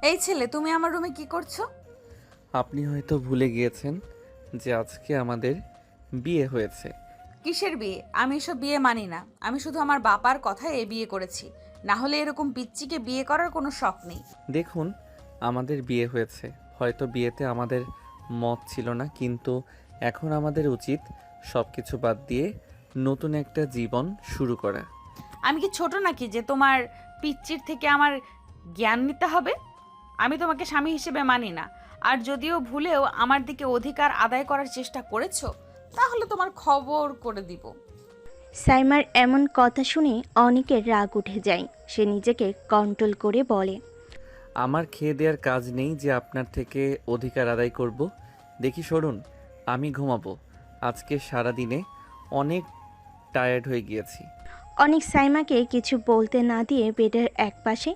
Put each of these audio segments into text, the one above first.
এই ছেলে, তুমি আমার রুমে কি করছো? আপনি হয়তো ভুলে গিয়েছেন যে আজকে আমাদের বিয়ে হয়েছে। কিসের বিয়ে? আমি এসব বিয়ে মানি না। আমি শুধু আমার বাবার কথায় এই বিয়ে করেছি। না হলে এরকম পিচ্চিকে বিয়ে করার কোনো শখ নেই। দেখুন, আমাদের বিয়ে হয়েছে। হয়তো বিয়েতে আমাদের মত ছিল না, কিন্তু এখন আমাদের উচিত সব কিছু বাদ দিয়ে নতুন একটা জীবন শুরু করা। আমি কি ছোট নাকি যে তোমার পিচ্চির থেকে আমার জ্ঞান নিতে হবে? আমি তোমাকে স্বামী হিসেবে মানি না। আর যদিও ভুলেও আমার দিকে অধিকার আদায় করার চেষ্টা করেছো, তাহলে তোমার খবর করে দিব। সাইমার এমন কথা শুনে অনেকের রাগ উঠে যায়। সে নিজেকে কন্ট্রোল করে বলে, আমার খেয়ে দেওয়ার কাজ নেই যে আপনার থেকে অধিকার আদায় করব। দেখি সরুন, আমি ঘুমাবো। আজকে সারা দিনে অনেক টায়ার্ড হয়ে গিয়েছি। অনেক সাইমাকে কিছু বলতে না দিয়ে বেডের একপাশে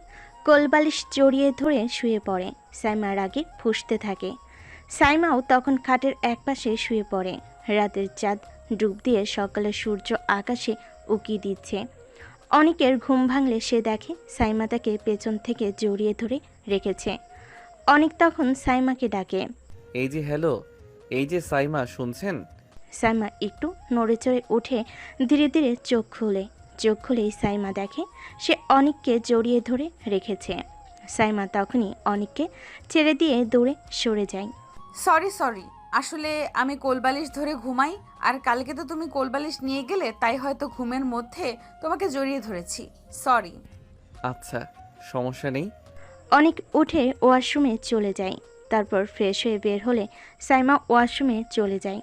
কোলবালিশ জড়িয়ে ধরে শুয়ে পড়ে। সাইমা রাগে ফুঁসতে থাকে। সাইমাও তখন খাটের একপাশে শুয়ে পড়ে। রাতের চাঁদ ডুব দিয়ে সকালে সূর্য আকাশে উকি দিচ্ছে। অনেকের ঘুম ভাঙলে সে দেখে সাইমা তাকে পেছন থেকে জড়িয়ে ধরে রেখেছে। অনেক তখন সাইমাকে ডাকে। এই যে হ্যালো, এই যে সাইমা, শুনছেন? সাইমা একটু নড়েচড়ে উঠে ধীরে ধীরে চোখ খুলে। চোখ খুলেই সাইমা দেখে সে অনিককে জড়িয়ে ধরে রেখেছে। সাইমা তখনই অনিককে ছেড়ে দিয়ে দৌড়ে সরে যায়। সরি সরি, আসলে আমি কোলবালিশ ধরে ঘুমাই। আর কালকে তো তুমি কোলবালিশ নিয়ে গেলে, তাই হয়তো ঘুমের মধ্যে তোমাকে জড়িয়ে ধরেছি। সরি। আচ্ছা, সমস্যা নেই। অনিক উঠে ওয়াশরুমে চলে যায়। তারপর ফ্রেশ হয়ে বের হলে সাইমা ওয়াশরুমে চলে যায়।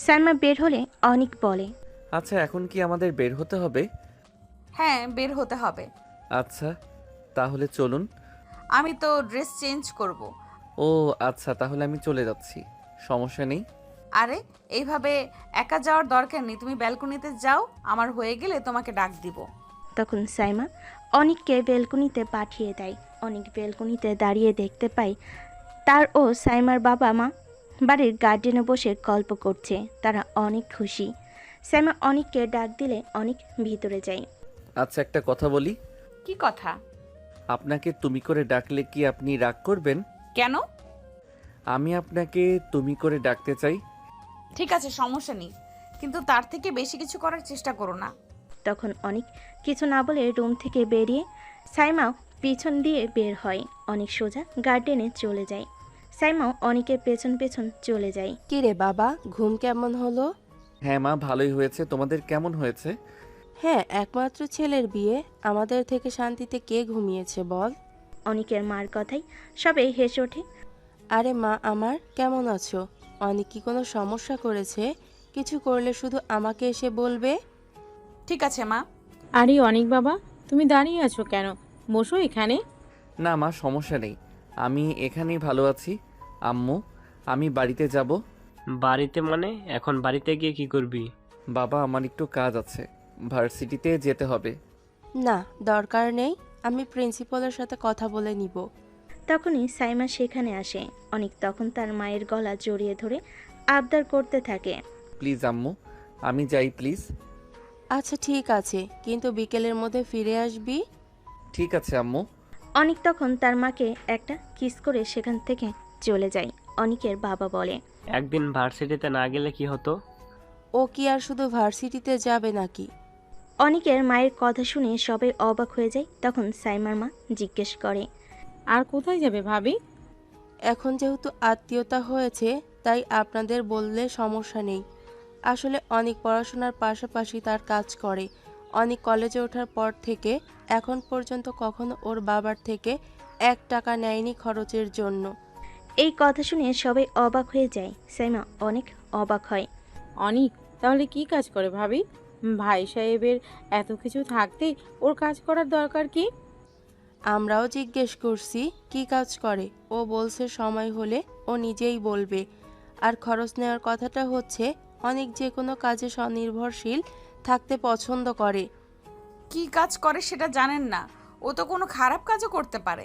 সাইমা বের হলে অনিক বলে, আচ্ছা, এখন কি আমাদের বের হতে হবে? হ্যাঁ, বের হতে হবে। আচ্ছা, তাহলে চলুন। আমি তো ড্রেস চেঞ্জ করব। ও আচ্ছা, তাহলে আমি চলে যাচ্ছি, সমস্যা নেই। আরে, এইভাবে একা যাওয়ার দরকার নেই। তুমি ব্যালকনিতে যাও, আমার হয়ে গেলে তোমাকে ডাক দিব। তখন সাইমা অনিককে বেলকনিতে পাঠিয়ে দেয়। অনিক বেলকনিতে দাঁড়িয়ে দেখতে পায় তার ও সাইমার বাবা মা বাড়ির গার্ডেনে বসে গল্প করছে। তারা অনেক খুশি। সাইমা অনিককে ডাক দিলে অনিক ভিতরে যায়। আচ্ছা, একটা কথা বলি। কি কথা? আপনাকে তুমি করে ডাকলে কি আপনি রাগ করবেন? কেন? আমি আপনাকে তুমি করে ডাকতে চাই। ঠিক আছে, সমস্যা নেই, কিন্তু তার থেকে বেশি কিছু করার চেষ্টা করো না। তখন অনিক কিছু না বলে রুম থেকে বেরিয়ে সাইমাও পিছন দিয়ে বের হয়। অনিক সোজা গার্ডেনে চলে যায়। সাইমাও অনিকের পেছন পেছন চলে যায়। কি রে বাবা, ঘুম কেমন হলো? হ্যাঁ মা, ভালোই হয়েছে। তোমাদের কেমন হয়েছে? হ্যাঁ, একমাত্র ছেলের বিয়ে, আমাদের থেকে শান্তিতে কে ঘুমিয়েছে বল? অনিকের মার কথাই সবাই হেসে ওঠে। আরে মা আমার, কেমন আছো? অনেক কি কোনো সমস্যা করেছে? কিছু করলে শুধু আমাকে এসে বলবে। ঠিক আছে মা। আরে অনেক বাবা, তুমি দাঁড়িয়ে আছো কেন? বসো এখানে। না মা, সমস্যা নেই, আমি এখানেই ভালো আছি। আম্মু, আমি বাড়িতে যাব। বাড়িতে মানে? এখন বাড়িতে গিয়ে কি করবি? বাবা, আমার একটু কাজ আছে, ভার্সিটিতে যেতে হবে। না, দরকার নেই, আমি প্রিন্সিপালের সাথে কথা বলে নিব। তখনই সাইমা সেখানে আসে। অনিক তখন তার মায়ের গলা জড়িয়ে ধরে আবদার করতে থাকে। প্লিজ আম্মু, আমি যাই প্লিজ। আচ্ছা ঠিক আছে, কিন্তু বিকেলের মধ্যে ফিরে আসবি। ঠিক আছে আম্মু। অনিক তখন তার মাকে একটা কিস করে সেখান থেকে চলে যায়। অনিকের বাবা বলে, একদিন ভার্সিটিতে না গেলে কি হতো? ও কি আর শুধু ভার্সিটিতে যাবে নাকি? অনিকের মায়ের কথা শুনে সবাই অবাক হয়ে যায়। তখন সাইমার মা জিজ্ঞেস করে, আর কোথায় যাবে ভাবি? এখন যেহেতু আত্মীয়তা হয়েছে, তাই আপনাদের বললে সমস্যা নেই। আসলে অনেক পড়াশোনার পাশাপাশি তার কাজ করে। অনেক কলেজে ওঠার পর থেকে এখন পর্যন্ত কখনো ওর বাবার থেকে 1 টাকা নেয়নি খরচের জন্য। এই কথা শুনে সবাই অবাক হয়ে যায়। সাইমা অনেক অবাক হয়। অনিক তাহলে কি কাজ করে ভাবি? ভাই সাহেবের এত কিছু থাকতে ওর কাজ করার দরকার কি? আমরাও জিজ্ঞেস করছি কি কাজ করে, ও বলছে সময় হলে ও নিজেই বলবে। আর খরচ নেওয়ার কথাটা হচ্ছে অনেক যে কোনো কাজে স্বনির্ভরশীল থাকতে পছন্দ করে। কি কাজ করে সেটা জানেন না? ও তো কোনো খারাপ কাজও করতে পারে।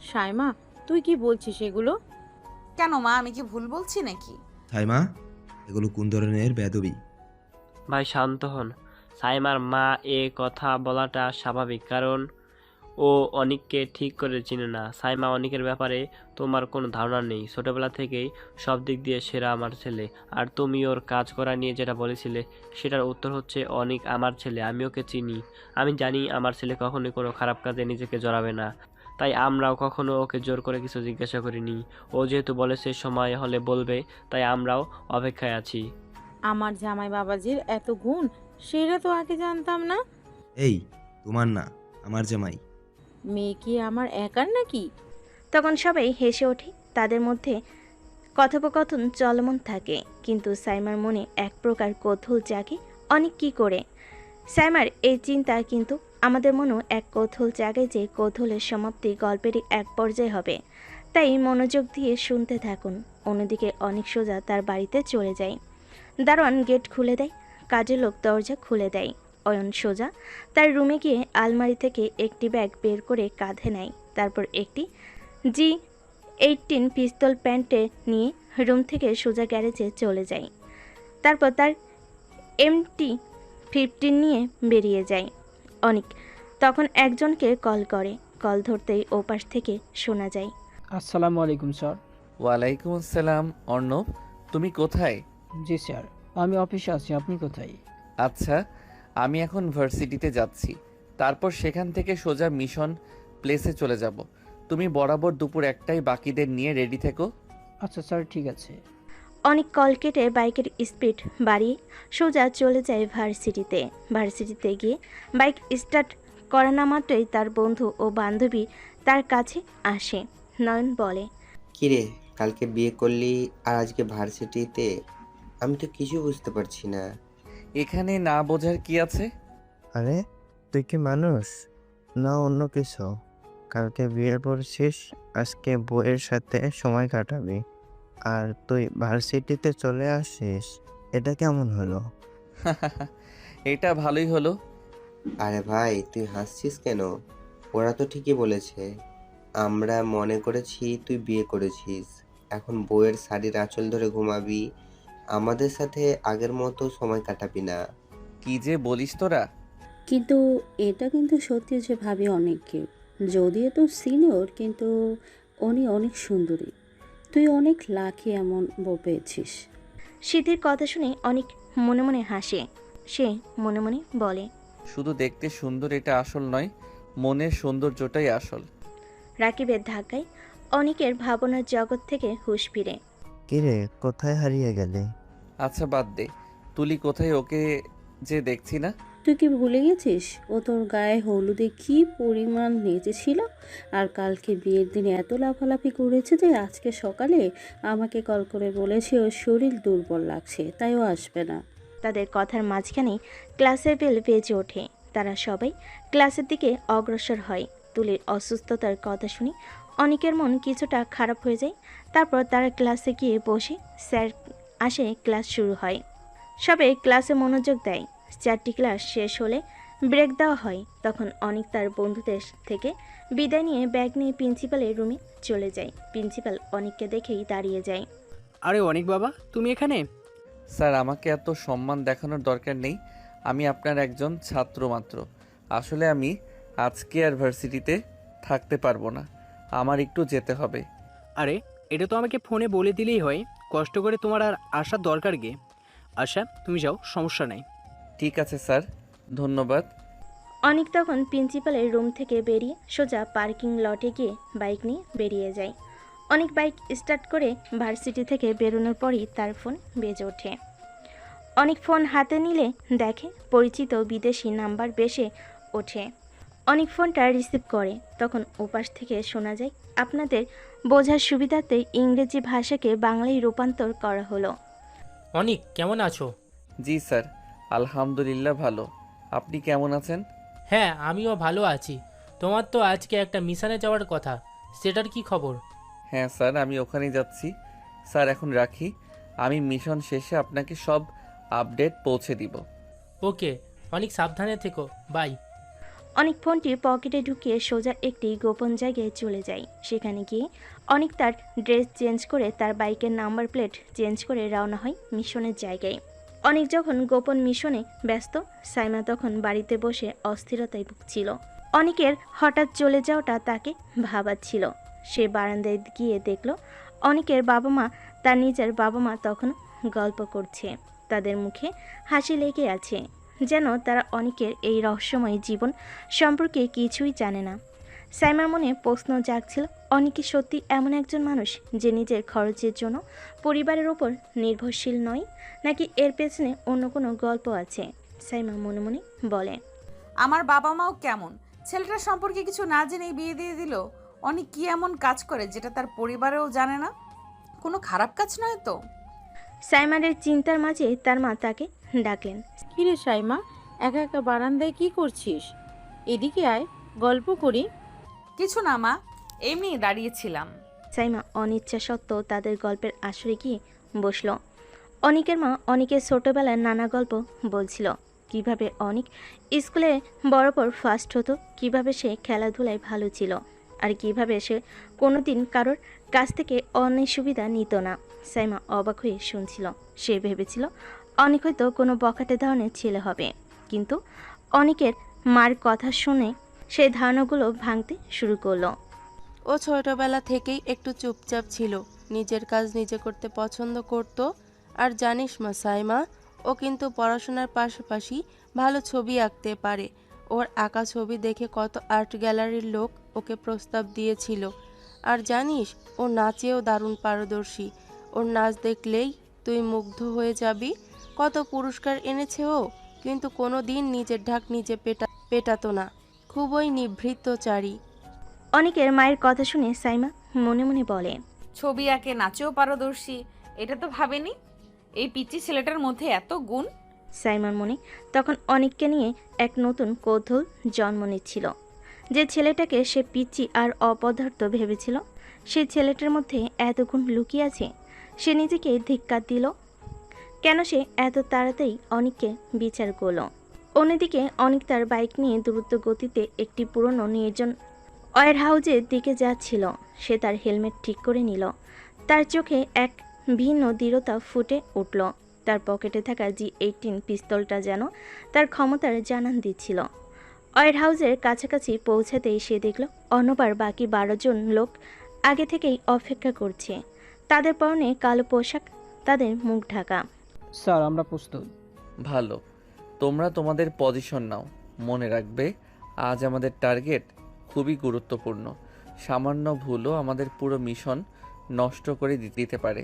সাইমা, তুই কি বলছিস এগুলো? কেন মা, আমি কি ভুল বলছি নাকি? সাইমা, এগুলো কোন ধরনের বেয়াদবি? ভাই শান্ত হন। সাইমার মা এ কথা বলাটা স্বাভাবিক, কারণ ও অনিককে ঠিক করে চিনে না। সাইমা অনিকের ব্যাপারে তোমার কোনো ধারণা নেই। ছোটবেলা থেকেই সব দিক দিয়ে সেরা আমার ছেলে। আর তুমি ওর কাজ করা নিয়ে যেটা বলেছিলে, সেটার উত্তর হচ্ছে অনিক আমার ছেলে। আমি ওকে চিনি। আমি জানি আমার ছেলে কখনোই কোনো খারাপ কাজে নিজেকে জড়াবে না। তাই আমরাও কখনো ওকে জোর করে কিছু জিজ্ঞাসা করিনি। ও যেহেতু বলেছে সময় হলে বলবে, তাই আমরাও অপেক্ষায় আছি। আমার জামাই বাবাজির এত গুণ, সেটা তো আগে জানতাম না। এই, তোমার না, আমার জামাই। মেয়ে কি আমার একার নাকি? তখন সবাই হেসে ওঠে। তাদের মধ্যে কথোপকথন চলমান থাকে, কিন্তু সাইমার মনে এক প্রকার কৌতূহল জাগে অনেক কি করে। সাইমার এই চিন্তা, কিন্তু আমাদের মনেও এক কৌতূহল জাগে যে কৌতূহলের সমাপ্তি গল্পেরই এক পর্যায়ে হবে। তাই মনোযোগ দিয়ে শুনতে থাকুন। অন্যদিকে অনেক সোজা তার বাড়িতে চলে যায়। দারোয়ান গেট খুলে দেয়, কাজের লোক দরজা খুলে দেয়। অয়ন সোজা তার রুমে গিয়ে আলমারি থেকে একটি ব্যাগ বের করে কাঁধে নেয়। তারপর একটি G18 পিস্তল প্যান্টে নিয়ে রুম থেকে সোজা গ্যারেজে চলে যায়। তারপর তার MT-15 নিয়ে বেরিয়ে যায়। অনেক তখন একজনকে কল করে। কল ধরতেই ওপাশ থেকে শোনা যায়, আসসালামু আলাইকুম স্যার। ওয়ালাইকুম আসসালাম। অর্ণব, তুমি কোথায়? জি স্যার, আমি অফিসে আছি, আপনি কোথায়? আচ্ছা, আমি এখন ভার্সিটিতে যাচ্ছি। তারপর সেখান থেকে সোজা মিশন প্লেসে চলে যাব। তুমি বরাবর দুপুর 1টায় বাকিদের নিয়ে রেডি থেকো। আচ্ছা স্যার, ঠিক আছে। অনেক কল কেটে বাইকের স্পিড বাড়িয়ে সোজা চলে যায় ভার্সিটিতে। ভার্সিটিতে গিয়ে বাইক স্টার্ট করা না মাত্রই তার বন্ধু ও বান্ধবী তার কাছে আসে। নয়ন বলে, কিরে, কালকে বিয়ে করলি আর আজকে ভার্সিটিতে? আমি তো কিছু বুঝতে পারছি না। এখানে না বোঝার কি আছে? আরে, তুই কি মানুষ না অন্য কিছু? কালকে বিয়ের পড়ছিস, আজকে বউয়ের সাথে সময় কাটাবি, আর তুই ভার্সিটিতে চলে আসিস? এটা কেমন হলো? এটা ভালোই হলো। আরে ভাই, তুই হাসছিস কেন? ওরা তো ঠিকই বলেছে। আমরা মনে করেছি তুই বিয়ে করেছিস, এখন বউয়ের শাড়ির আঁচল ধরে ঘুমাবি, আমাদের সাথে আগের মতো সময় কাটাবি না। কি যে বলিস তোরা! কিন্তু এটা কিন্তু সত্যি যে ভাবি অনেক কিউট। যদিও তো সিনিয়র, কিন্তু উনি অনেক সুন্দরী। তুই অনেক লাকি এমন বউ পেয়েছিস। সিদ্ধির কথা শুনে অনেক মনে মনে হাসে। সে মনে মনে বলে, শুধু দেখতে সুন্দর এটা আসল নয়, মনের সৌন্দর্যটাই আসল। রাকিবের ধাক্কায় অনেকের ভাবনার জগৎ থেকে হুঁশ ফিরে। কিরে, কোথায় হারিয়ে গেলি? আচ্ছা বাদ দে, তুলি কোথায়? ওকে যে দেখছি না। তুই কি ভুলে গেছিস ও তোর গায়ে হলুদে কি পরিমাণ নেচেছিল? আর কালকে বিয়ের দিনে এত লাফালাফি করেছে যে আজকে সকালে আমাকে কল করে বলেছে ওর শরীর দুর্বল লাগছে, তাই ও আসবে না। তাদের কথার মাঝখানে ক্লাসের বেল বেজে ওঠে। তারা সবাই ক্লাসের দিকে অগ্রসর হয়। তুলির অসুস্থতার কথা শুনে অনেকের মন কিছুটা খারাপ হয়ে যায়। তারপর তারা ক্লাসে গিয়ে বসে। স্যার আসে, ক্লাস শুরু হয়। সবাই ক্লাসে মনোযোগ দেয়। 4টি ক্লাস শেষ হলে ব্রেক দেওয়া হয়। তখন অনেক তার বন্ধুদের থেকে বিদায় নিয়ে ব্যাগ নিয়ে প্রিন্সিপালের রুমে চলে যায়। প্রিন্সিপাল অনেককে দেখেই দাঁড়িয়ে যায়। আরে অনেক বাবা, তুমি এখানে? স্যার, আমাকে এত সম্মান দেখানোর দরকার নেই। আমি আপনার একজন ছাত্র মাত্র। আসলে আমি আজকে আর ভার্সিটিতে থাকতে পারবো না, আমার একটু যেতে হবে। আরে এটা তো আমাকে ফোনে বলে দিলেই হয়, কষ্ট করে তোমার আর আসার দরকার কি? আচ্ছা তুমি যাও, সমস্যা নাই। ঠিক আছে স্যার, ধন্যবাদ। অনেক তখন প্রিন্সিপালের রুম থেকে বেরিয়ে সোজা পার্কিং লটে গিয়ে বাইক নিয়ে বেরিয়ে যায়। অনেক বাইক স্টার্ট করে ভার্সিটি থেকে বেরোনোর পরই তার ফোন বেজে ওঠে। অনেক ফোন হাতে নিলে দেখে পরিচিত বিদেশি নাম্বার বেশে ওঠে। অনেক ফোনটা রিসিভ করে। তখন ওপাশ থেকে শোনা যায়, আপনাদের বোঝার সুবিধাতে ইংরেজি ভাষাকে বাংলায় রূপান্তর করা হলো। অনিক, কেমন আছো? জি স্যার, আলহামদুলিল্লাহ ভালো। আপনি কেমন আছেন? হ্যাঁ, আমিও ভালো আছি। তোমার তো আজকে একটা মিশনে যাওয়ার কথা, সেটার কি খবর? হ্যাঁ স্যার, আমি ওখানেই যাচ্ছি। স্যার এখন রাখি, আমি মিশন শেষে আপনাকে সব আপডেট পৌঁছে দিব। ওকে, অনেক সাবধানে থেকো, বাই। অনেক ফোনটি পকেটে ঢুকিয়ে সোজা একটি গোপন জায়গায় চলে যায়। সেখানে গিয়ে অনেক তার ড্রেস চেঞ্জ করে তার বাইকের নাম্বার প্লেট চেঞ্জ করে রওনা হয় মিশনের জায়গায়। অনেক যখন গোপন মিশনে ব্যস্ত, সাইমা তখন বাড়িতে বসে অস্থিরতায় ভুগছিল। অনিকের হঠাৎ চলে যাওয়াটা তাকে ভাবাচ্ছিল। সে বারান্দায় গিয়ে দেখল অনিকের বাবা মা, তার নিজের বাবা মা তখন গল্প করছে। তাদের মুখে হাসি লেগে আছে, যেন তারা অনিকের এই রহস্যময় জীবন সম্পর্কে কিছুই জানে না। সাইমার মনে প্রশ্ন জাগছিল, অনিক কি সত্যি এমন একজন মানুষ যে নিজের খরচের জন্য পরিবারের ওপর নির্ভরশীল নয়, নাকি এর পেছনে অন্য কোনো গল্প আছে? সাইমা মনে মনে বলে, আমার বাবা মাও কেমন, ছেলেটার সম্পর্কে কিছু না জেনেই বিয়ে দিয়ে দিল। অনেক কি এমন কাজ করে যেটা তার পরিবারেও জানে না? কোনো খারাপ কাজ নয় তো? সাইমারের চিন্তার মাঝে তার মা তাকে ডাকলেন। কিরে সাইমা, একা একা বারান্দায় কি করছিস? এদিকে আয়, গল্প করি। কিছু না মা, এমনি দাঁড়িয়েছিলাম। সাইমা অনিচ্ছা সত্ত্বেও তাদের গল্পের আসরে গিয়ে বসল। অনিকের মা অনিকের ছোটবেলার নানা গল্প বলছিল, কিভাবে অনিক স্কুলে বরাবর ফার্স্ট হতো, কিভাবে সে খেলাধুলায় ভালো ছিল, আর কিভাবে সে কোনোদিন কারোর কাছ থেকে অন্যায় সুবিধা নিত না। সাইমা অবাক হয়ে শুনছিল। সে ভেবেছিল অনিক হয়তো কোনো বখাটে ধরনের ছেলে হবে, কিন্তু অনিকের মার কথা শুনে সেই ধারণাগুলো ভাঙতে শুরু করলো। ও ছোটবেলা থেকেই একটু চুপচাপ ছিল, নিজের কাজ নিজে করতে পছন্দ করত। আর জানিস মা সাইমা, ও কিন্তু পড়াশোনার পাশাপাশি ভালো ছবি আঁকতে পারে। ওর আঁকা ছবি দেখে কত আর্ট গ্যালারির লোক ওকে প্রস্তাব দিয়েছিল। আর জানিস, ও নাচেও দারুণ পারদর্শী। ওর নাচ দেখলেই তুই মুগ্ধ হয়ে যাবি। কত পুরস্কার এনেছে ও, কিন্তু কোনো দিন নিজের ঢাক নিজে পেটাতো না। খুবই নিভৃতচারী। অনিকের মায়ের কথা শুনে সাইমা মনে মনে বলে, ছবি আঁকে, নাচেও পারদর্শী, এটা তো ভাবেনি। এই পিচ্চি ছেলেটার মধ্যে এত গুণ। সাইমার মনে তখন অনিককে নিয়ে এক নতুন কৌতূহল জন্ম নিচ্ছিল। যে ছেলেটাকে সে পিচ্চি আর অপদার্থ ভেবেছিল, সেই ছেলেটার মধ্যে এত গুণ লুকিয়ে আছে। সে নিজেকে ধিক্কার দিল। কেন সে এত তাড়াতাড়ি অনিককে বিচার করল? অন্যদিকে অনিক তার বাইক নিয়ে দ্রুত গতিতে একটি পুরনো নির্জন ওয়্যার হাউজের দিকে যাচ্ছিল। সে তার হেলমেট ঠিক করে নিল। তার চোখে এক ভিন্ন দৃঢ়তা ফুটে উঠল। তার পকেটে থাকা G18 পিস্তলটা যেন তার ক্ষমতার জানান দিচ্ছিল। ওয়্যার হাউজের কাছাকাছি পৌঁছাতেই সে দেখল অন্যবার বাকি 12 জন লোক আগে থেকেই অপেক্ষা করছে। তাদের পরনে কালো পোশাক, তাদের মুখ ঢাকা। স্যার, আমরা প্রস্তুত। ভালো, তোমরা তোমাদের পজিশন নাও। মনে রাখবে, আজ আমাদের টার্গেট খুবই গুরুত্বপূর্ণ। সামান্য ভুলও আমাদের পুরো মিশন নষ্ট করে দিতে পারে।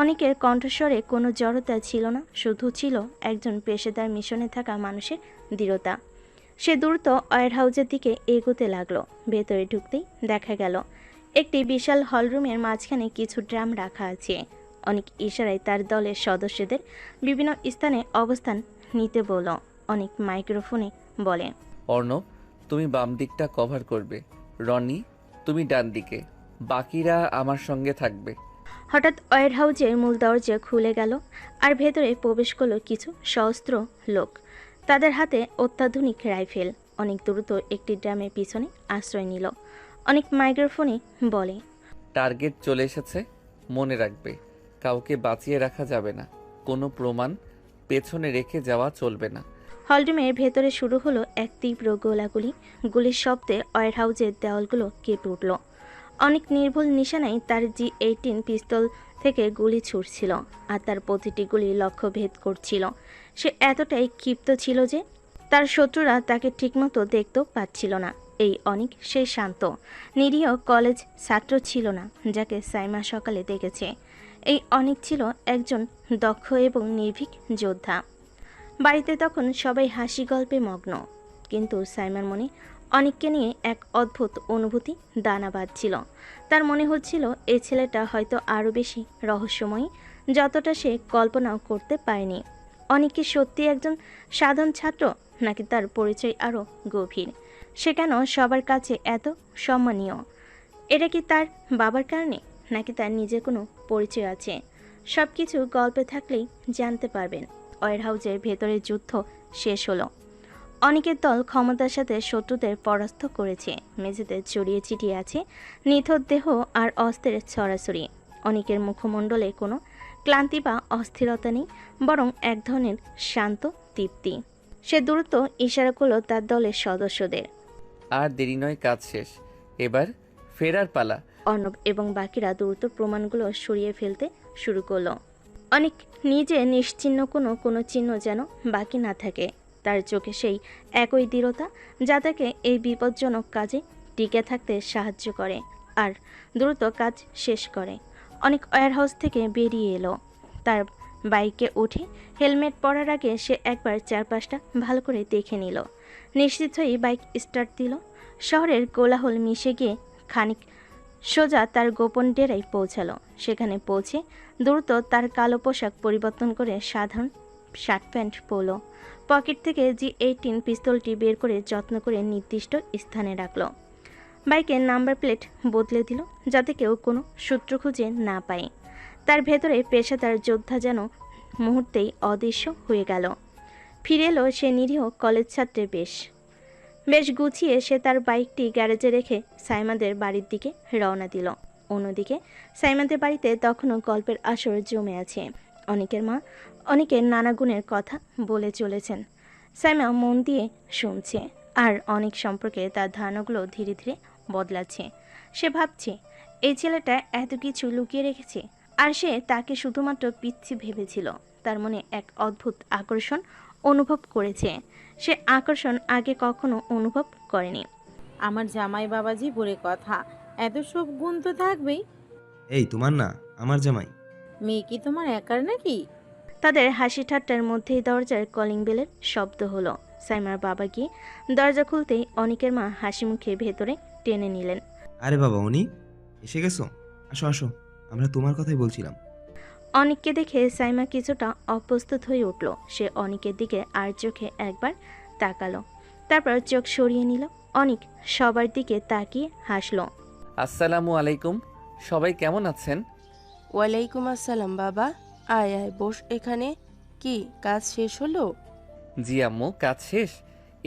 অনিকের কণ্ঠস্বরে কোনো জড়তা ছিল না, শুধু ছিল একজন পেশাদার মিশনে থাকা মানুষের দৃঢ়তা। সে দ্রুত ওয়্যার হাউজের দিকে এগোতে লাগলো। ভেতরে ঢুকতেই দেখা গেল একটি বিশাল হলরুমের মাঝখানে কিছু ড্রাম রাখা আছে। অনেক ইশারায় তার দলের সদস্যদের বিভিন্ন স্থানে অবস্থান নিতে বলল। অনেক মাইক্রোফোনে বলে, অর্ণব, তুমি বাম দিকটা কভার করবে, রনি তুমি ডান দিকে, বাকিরা আমার সঙ্গে থাকবে। হঠাৎ ওয়্যার হাউজের মূল দরজা খুলে গেল আর ভেতরে প্রবেশ করলো কিছু সশস্ত্র লোক। তাদের হাতে অত্যাধুনিক রাইফেল। অনেক দ্রুত একটি ড্রামের পিছনে আশ্রয় নিল। অনেক মাইক্রোফোনে বলে, টার্গেট চলে এসেছে, মনে রাখবে কাউকে বাঁচিয়ে রাখা যাবে না, কোনো প্রমাণ পেছনে রেখে যাওয়া চলবে না। হলরুমের ভেতরে শুরু হলো এক তীব্র গোলাগুলি। গুলির শব্দে ওয়্যার হাউজের দেওয়ালগুলো কেঁপে উঠল। অনেক নির্ভুল নিশানায় তার G18 পিস্তল থেকে গুলি ছুটছিল, আর তার প্রতিটি গুলি লক্ষ্য ভেদ করছিল। সে এতটাই ক্ষিপ্ত ছিল যে তার শত্রুরা তাকে ঠিকমতো দেখতেও পাচ্ছিল না। এই অনেক সে শান্ত নিরীহ কলেজ ছাত্র ছিল না যাকে সাইমা সকালে দেখেছে। এই অনেক ছিল একজন দক্ষ এবং নির্ভীক যোদ্ধা। বাড়িতে তখন সবাই হাসি গল্পে মগ্ন, কিন্তু সাইমার মনে অনিককে নিয়ে এক অদ্ভুত অনুভূতি দানা বাঁধছিল। তার মনে হচ্ছিল এই ছেলেটা হয়তো আরও বেশি রহস্যময়ী, যতটা সে কল্পনাও করতে পারেনি। অনিক কি সত্যি একজন সাধারণ ছাত্র, নাকি তার পরিচয় আরও গভীর? সে কেন সবার কাছে এত সম্মানীয়? এটা কি তার বাবার কারণে, নাকি তার নিজের কোনো পরিচয় আছে? সব কিছু গল্পে থাকলেই জানতে পারবেন। ওয়্যার হাউজের ভেতরে যুদ্ধ শেষ হলো। অনেকের দল ক্ষমতার সাথে শত্রুদের পরাস্ত করেছে। মেঝেতে ছড়িয়ে ছিটিয়ে আছে নিথর দেহ আর অস্ত্রের ছড়াছড়ি। অনেকের মুখমণ্ডলে কোনো ক্লান্তি বা অস্থিরতা নেই, বরং এক ধরনের শান্ত তৃপ্তি। সে দ্রুত ইশারা করল তার দলের সদস্যদের। আর দেরি নয়, কাজ শেষ, এবার ফেরার পালা। অর্ণব এবং বাকিরা দ্রুত প্রমাণগুলো সরিয়ে ফেলতে শুরু করলো। অনেক নিজে নিশ্চিহ্ন কোনো চিহ্ন যেন বাকি না থাকে। তার চোখে সেই একই দৃঢ়তা যা তাকে এই বিপজ্জনক কাজে টিকে থাকতে সাহায্য করে আর দ্রুত কাজ শেষ করে। অনেক ওয়্যারহাউস থেকে বেরিয়ে এলো। তার বাইকে উঠে হেলমেট পরার আগে সে একবার চারপাশটা ভালো করে দেখে নিল। নিশ্চিত হয়ে বাইক স্টার্ট দিল। শহরের কোলাহল মিশে গিয়ে খানিক সোজা তার গোপন ডেরায় পৌঁছালো। সেখানে পৌঁছে দ্রুত তার কালো পোশাক পরিবর্তন করে সাধারণ শার্ট প্যান্ট পরল। পকেট থেকে G18 পিস্তলটি বের করে যত্ন করে নির্দিষ্ট স্থানে রাখল। বাইকের নাম্বার প্লেট বদলে দিল যাতে কেউ কোনো সূত্র খুঁজে না পায়। তার ভেতরে পেশাদার যোদ্ধা যেন মুহূর্তেই অদৃশ্য হয়ে গেল। ফিরে এলো সে নিরীহ কলেজ ছাত্রের বেশ গুছিয়ে সে তার বাইকটি গ্যারেজে রেখে সাইমাদের বাড়ির দিকে রওনা দিল। অন্যদিকে সাইমাদের বাড়িতে তখনও গল্পের আসর জমে আছে। অনেকের মা অনেকের নানা গুণের কথা বলে চলেছেন। সাইমা মন দিয়ে শুনছে আর অনেক সম্পর্কে তার ধারণাগুলো ধীরে ধীরে বদলাচ্ছে। সে ভাবছে এই ছেলেটা এত কিছু লুকিয়ে রেখেছে আর সে তাকে শুধুমাত্র পিচ্ছি ভেবেছিল। তার মনে এক অদ্ভুত আকর্ষণ অনুভব করেছে। সে আকর্ষণ আগে কখনো অনুভব করেনি। আমার জামাই বাবাজি বলে কথা, এত সব গুণ তো থাকবেই। এই তোমার না, আমার জামাই। মেয়ে কি তোমার একার নাকি? তাদের হাসি ঠাট্টার মধ্যেই দরজার কলিং বেলের শব্দ হলো। সাইমার বাবা গিয়ে দরজা খুলতেই অনিকের মা হাসি মুখে ভেতরে টেনে নিলেন। আরে বাবা অনিক, এসে গেছো? আসো আসো, আমরা তোমার কথাই বলছিলাম। অনিককে দেখে সাইমা কিছুটা অপ্রস্তুত হয়ে উঠল। সে অনিকের দিকে আর চোখে একবার তাকালো, তারপর চোখ সরিয়ে নিল। অনিক সবার দিকে তাকিয়ে হাসলো। আসসালামু আলাইকুম, সবাই কেমন আছেন? ওয়ালাইকুম আসসালাম বাবা। আয় আয় বস এখানে। কি কাজ শেষ হলো? জি আম্মু, কাজ শেষ,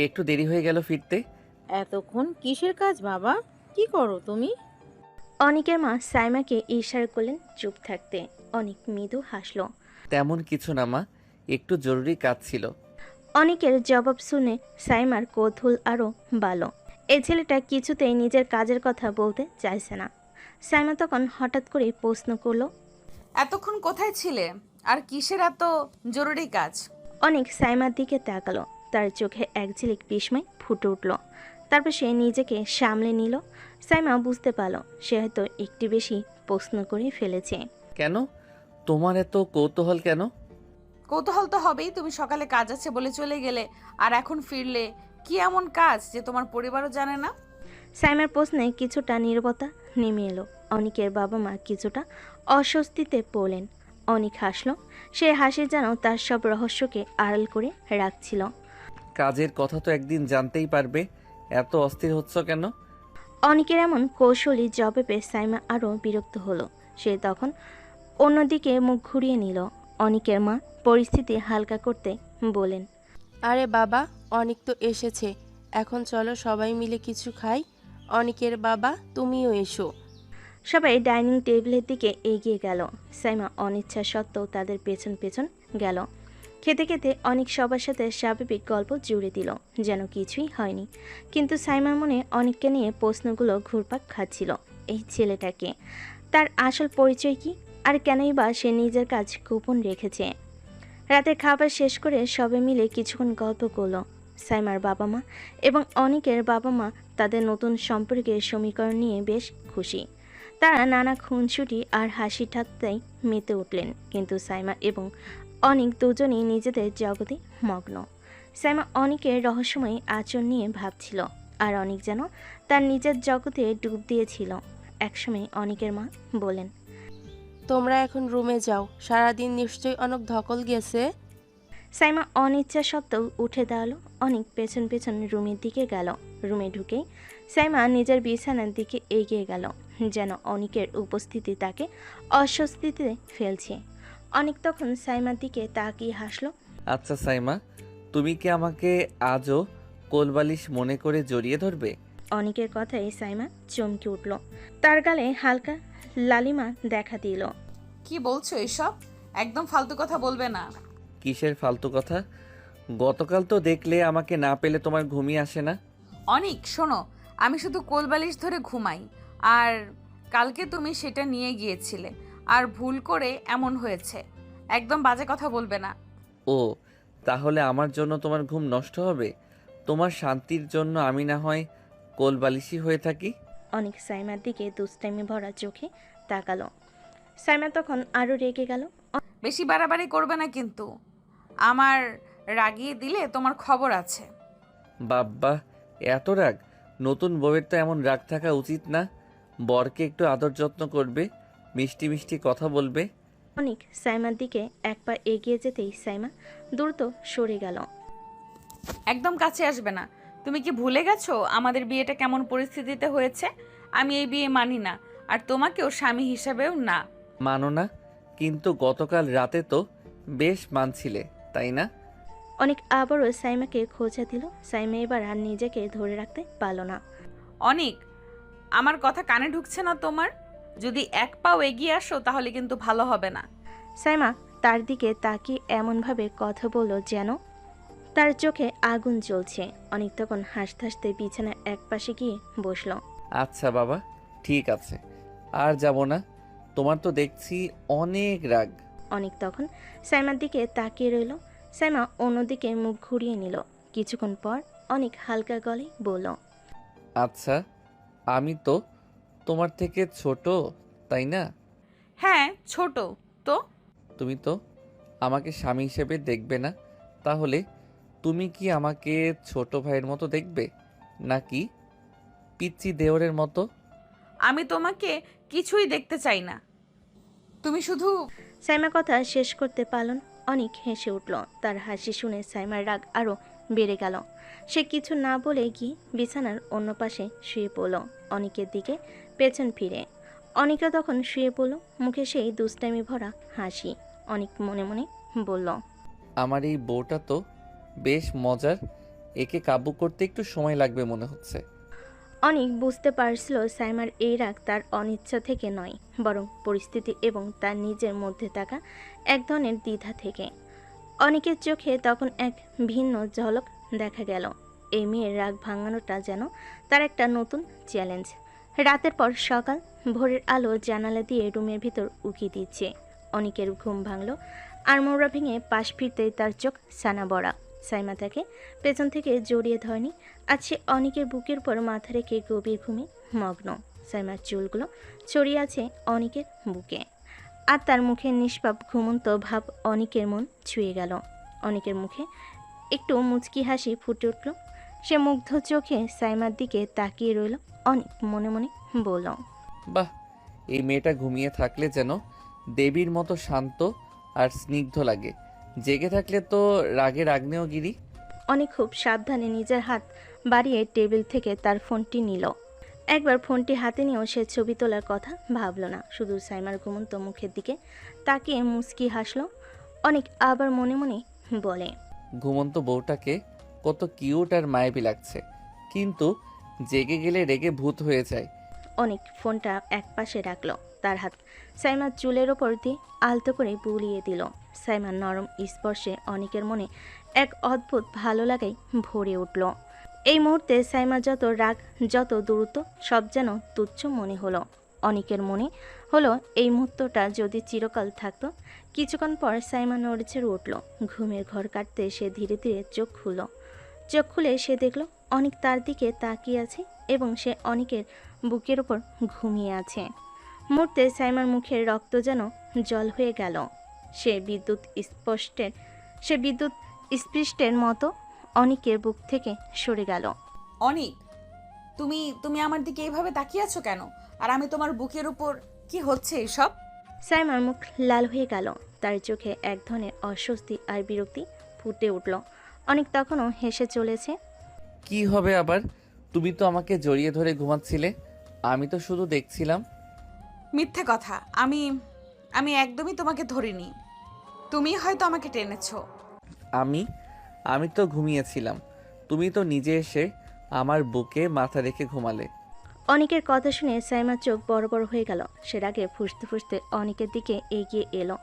একটু দেরি হয়ে গেল ফিরতে। এতক্ষণ কিসের কাজ বাবা? কি করো তুমি? অনিকের মা সাইমাকে ইশারা করলেন চুপ থাকতে। অনিক মৃদু হাসলো। তেমন কিছু না মা, একটু জরুরি কাজ ছিল। অনিকের জবাব শুনে সাইমার কৌতূহল আরও বাড়ল। এই ছেলেটা কিছুতেই নিজের কাজের কথা বলতে চাইছে না। সাইমা তখন হঠাৎ করে প্রশ্ন করলো, এতক্ষণ কোথায় ছিলে আর কিসের এত জরুরি কাজ? অনিক সাইমার দিকে তাকালো। তার চোখে এক ঝিলিক বিস্ময় ফুটে উঠল। তারপর সে নিজেকে সামলে নিল। সাইমা বুঝতে পারল সে হয়তো একটু বেশি প্রশ্ন করে ফেলেছে। কেন তোমার এত কৌতূহল কেন? কৌতূহল তো হবেই, তুমি সকালে কাজ আছে বলে চলে গেলে আর এখন ফিরলে। কি এমন কাজ যে তোমার পরিবারও জানে না? সাইমার প্রশ্নে কিছুটা নীরবতা নেমে এলো। অনিকের বাবা মা কিছুটা অস্বস্তিতে পড়লেন। অনিক হাসলো। সে হাসি যেন তার সব রহস্যকে আড়াল করে রাখছিল। কাজের কথা তো একদিন জানতেই পারবে, এত অস্থির হচ্ছ কেন? অনিকের এমন কৌশলী জবাবে সাইমা আরও বিরক্ত হলো। সে তখন অন্যদিকে মুখ ঘুরিয়ে নিল। অনিকের মা পরিস্থিতি হালকা করতে বলেন, আরে বাবা, অনিক তো এসেছে, এখন চলো সবাই মিলে কিছু খাই। অনিকের বাবা তুমিও এসো। সবাই ডাইনিং টেবিলের দিকে এগিয়ে গেল। সাইমা অনিচ্ছা সত্ত্বেও তাদের পেছন পেছন গেল। খেতে খেতে অনেক সবার সাথে স্বাভাবিক গল্প জুড়ে দিল, যেন কিছুই হয়নি। কিন্তু সাইমার মনে অনেককে নিয়ে প্রশ্নগুলো ঘুরপাক খাচ্ছিল। এই ছেলেটাকে, তার আসল পরিচয় কি, আর কেনই বা সে নিজের কাজ গোপন রেখেছে। রাতের খাবার শেষ করে সবাই মিলে কিছুক্ষণ গল্প করলো। সাইমার বাবা মা এবং অনিকের বাবা মা তাদের নতুন সম্পর্কের সমীকরণ নিয়ে বেশ খুশি। তারা নানা খুনসুটি আর হাসি ঠাট্টায় মেতে উঠলেন। কিন্তু সাইমা এবং অনিক দুজনেই নিজেদের জগতে মগ্ন। সাইমা অনিকের রহস্যময় আচরণ নিয়ে ভাবছিল, আর অনিক যেন তার নিজের জগতে ডুব দিয়েছিল। একসময় অনিকের মা বলেন, তোমরা এখন রুমে যাও, সারাদিন নিশ্চয়ই অনেক ধকল গেছে। সাইমা অনিচ্ছা সত্ত্বেও উঠে দাঁড়ালো। অনিক পেছন পেছন রুমের দিকে গেল। রুমে ঢুকেই সাইমা নিজের বিছানার দিকে এগিয়ে গেল, যেন অনিকের উপস্থিতি তাকে অস্বস্তিতে ফেলছে। অনিক তখন সাইমার দিকে তাকিয়ে হাসলো। আচ্ছা সাইমা, তুমি কি আমাকে আজও কোলবালিশ মনে করে জড়িয়ে ধরবে? অনিকের কথায় সাইমা চমকে উঠল। তার গালে হালকা লালিমা দেখা দিল। কি বলছো এসব? একদম ফালতু কথা বলবে না। কিসের ফালতু কথা? গতকাল তো দেখলে আমাকে না পেলে তোমার ঘুমিয়ে আসে না। অনিক শোনো, আমি শুধু কোলবালিশ ধরে ঘুমাই, আর কালকে তুমি সেটা নিয়ে গিয়েছিলে আর ভুল করে এমন হয়েছে। একদম বাজে কথা বলবে না। ও, তাহলে আমার জন্য তোমার ঘুম নষ্ট হবে? তোমার শান্তির জন্য আমি না হয় কোলবালিশই হয়ে থাকি। অনেক সাইমার দিকে দুষ্টামি ভরা চোখে তাকালো। সাইমা তখন আরো রেগে গেল। বেশি বাড়াবাড়ি করবে না কিন্তু, আমার রাগিয়ে দিলে তোমার খবর আছে। বাব্বা, এত রাগ! নতুন বউয়ের তো এমন রাগ থাকা উচিত না। বরকে একটু আদর যত্ন করবে, মিষ্টি মিষ্টি কথা বলবে। অনেক সাইমার দিকে এক পা এগিয়ে যেতেই সাইমা দ্রুত সরে গেল। একদম কাছে আসবে না। তুমি কি ভুলে গেছো আমাদের বিয়েটা কেমন পরিস্থিতিতে হয়েছে? আমি এই বিয়ে মানি না, আর তোমাকেও স্বামী হিসাবেও না। মানো না, কিন্তু গতকাল রাতে তো বেশ মানছিলে, তাই না? অনেক আবারও সাইমাকে খোঁজা দিল। সাইমা এবার আর নিজেকে ধরে রাখতে পারল না। অনেক, আমার কথা কানে ঢুকছে না তোমার? যদি এক পাও এগিয়ে আসো তাহলে কিন্তু ভালো হবে না। সাইমা তার দিকে তাকিয়ে এমনভাবে কথা বলল যেন তার চোখে আগুন জ্বলছে। অনেক তখন হাসতে হাসতে বিছানার এক পাশে গিয়ে বসল। আচ্ছা বাবা, ঠিক আছে, আর যাব না। তোমার তো দেখছি অনেক রাগ। অনেক তখন সাইমার দিকে তাকিয়ে রইল। সাইমা অন্যদিকে মুখ ঘুরিয়ে নিল। কিছুক্ষণ পর অনেক হালকা গলায় বলল, আচ্ছা, আমি তো তোমার থেকে ছোট, তাই না? হ্যাঁ ছোট তো। তুমি তো আমাকে স্বামী হিসেবে দেখবে না, তাহলে তুমি কি আমাকে ছোট ভাইয়ের মতো দেখবে, নাকি পিচ্চি দেওরের মতো? আমি তোমাকে কিছুই দেখতে চাই না, তুমি শুধু। সাইমা কথা শেষ করতে পারল না। অনেক হেসে উঠল। তার হাসি শুনে সাইমার রাগ আরও বেড়ে গেল। সে কিছু না বলে গিয়ে বিছানার অন্য পাশে শুয়ে পড়ল, অনেকের দিকে পেছন ফিরে। অনেকে তখন শুয়ে পড়ল, মুখে সেই দুষ্টামি ভরা হাসি। অনেক মনে মনে বলল, আমার এই বউটা তো বেশ মজার, একে কাবু করতে একটু সময় লাগবে মনে হচ্ছে। অনেক বুঝতে পারছিল সাইমার এই রাগ তার অনিচ্ছা থেকে নয়, বরং পরিস্থিতি এবং তার নিজের মধ্যে থাকা এক ধরনের দ্বিধা থেকে। অনেকের চোখে তখন এক ভিন্ন ঝলক দেখা গেল। এই মেয়ের রাগ ভাঙানোটা যেন তার একটা নতুন চ্যালেঞ্জ। রাতের পর সকাল, ভোরের আলো জানালা দিয়ে রুমের ভিতর উকি দিচ্ছে। অনেকের ঘুম ভাঙল, আর মোড়া ভেঙে পাশ ফিরতেই তার চোখ সানা বড়া। সাইমা তাকে পেছন থেকে জড়িয়ে ধরেনি, আজ সে অনেকের বুকের উপর মাথা রেখে গভীর ঘুমে মগ্ন। সাইমার চুলগুলো ছড়িয়ে আছে অনেকের বুকে, আর তার মুখে নিষ্পাপ ঘুমন্ত ভাব অনেকের মন ছুঁয়ে গেল। অনেকের মুখে একটু মুচকি হাসি ফুটে উঠল। সে মুগ্ধ চোখে সাইমার দিকে তাকিয়ে রইল। অনেক মনে মনে বলল, বাহ, এই মেয়েটা ঘুমিয়ে থাকলে যেন দেবীর মতো শান্ত আর স্নিগ্ধ লাগে, জেগে থাকলে তো রাগের আগ্নেয়গিরি। অনেক খুব সাবধানে নিজের হাত বাড়িয়ে টেবিল থেকে তার ফোনটি নিল। একবার ফোনটি হাতে নিয়েও সে ছবি তোলার কথা ভাবল না, শুধু সাইমার ঘুমন্ত মুখের দিকে তাকিয়ে মুচকি হাসল। অনেক আবার মনে মনে বলে, ঘুমন্ত বউটাকে কত কিউট আর মায়াবী লাগছে, কিন্তু জেগে গেলে রেগে ভূত হয়ে যায়। অনেক ফোনটা এক পাশে রাখলো। তার হাত সাইমার চুলের ওপর দিয়ে আলতো করে বুলিয়ে দিল। সাইমার নরম স্পর্শে অনেকের মনে এক অদ্ভুত ভালো লাগাই ভরে উঠল। এই মুহূর্তে সাইমা যত রাগ, যত দূরত্ব, সব যেন তুচ্ছ মনে হলো। অনেকের মনে হলো এই মুহূর্তটা যদি চিরকাল থাকতো। কিছুক্ষণ পর সাইমা নড়েচড়ে উঠল। ঘুমের ঘর কাটতে সে ধীরে ধীরে চোখ খুলল। চোখ খুলে সে দেখল অনেক তার দিকে তাকিয়ে আছে এবং সে অনেকের বুকের ওপর ঘুমিয়ে আছে। মুহূর্তে সাইমার মুখের রক্ত যেন জল হয়ে গেল। সে বিদ্যুৎ স্পৃষ্টের মতো অনেকের বুক থেকে সরে গেল। অনেক, তুমি তুমি আমার দিকে এইভাবে তাকিয়ে আছো কেন? আর আমি তোমার বুকের উপর, কি হচ্ছে এসব? সাইমার মুখ লাল হয়ে গেল। তার চোখে এক ধরনের অস্বস্তি আর বিরক্তি ফুটে উঠল। অনেক তখনও হেসে চলেছে। কি হবে আবার? তুমি তো আমাকে জড়িয়ে ধরে ঘুমাচ্ছিলে, আমি তো শুধু দেখছিলাম। মিথ্যে কথা, আমি আমি একদমই তোমাকে ধরিনি, তুমি হয়তো আমাকে টেনেছো। আমি তো ঘুমিয়েছিলাম, তুমি তো নিজে এসে আমার বুকে মাথা রেখে ঘুমালে। অনেকের কথা শুনে সাইমার চোখ বড় বড় হয়ে গেল। সে রাগে ফুঁসতে ফুঁসতে অনেকের দিকে এগিয়ে এলো।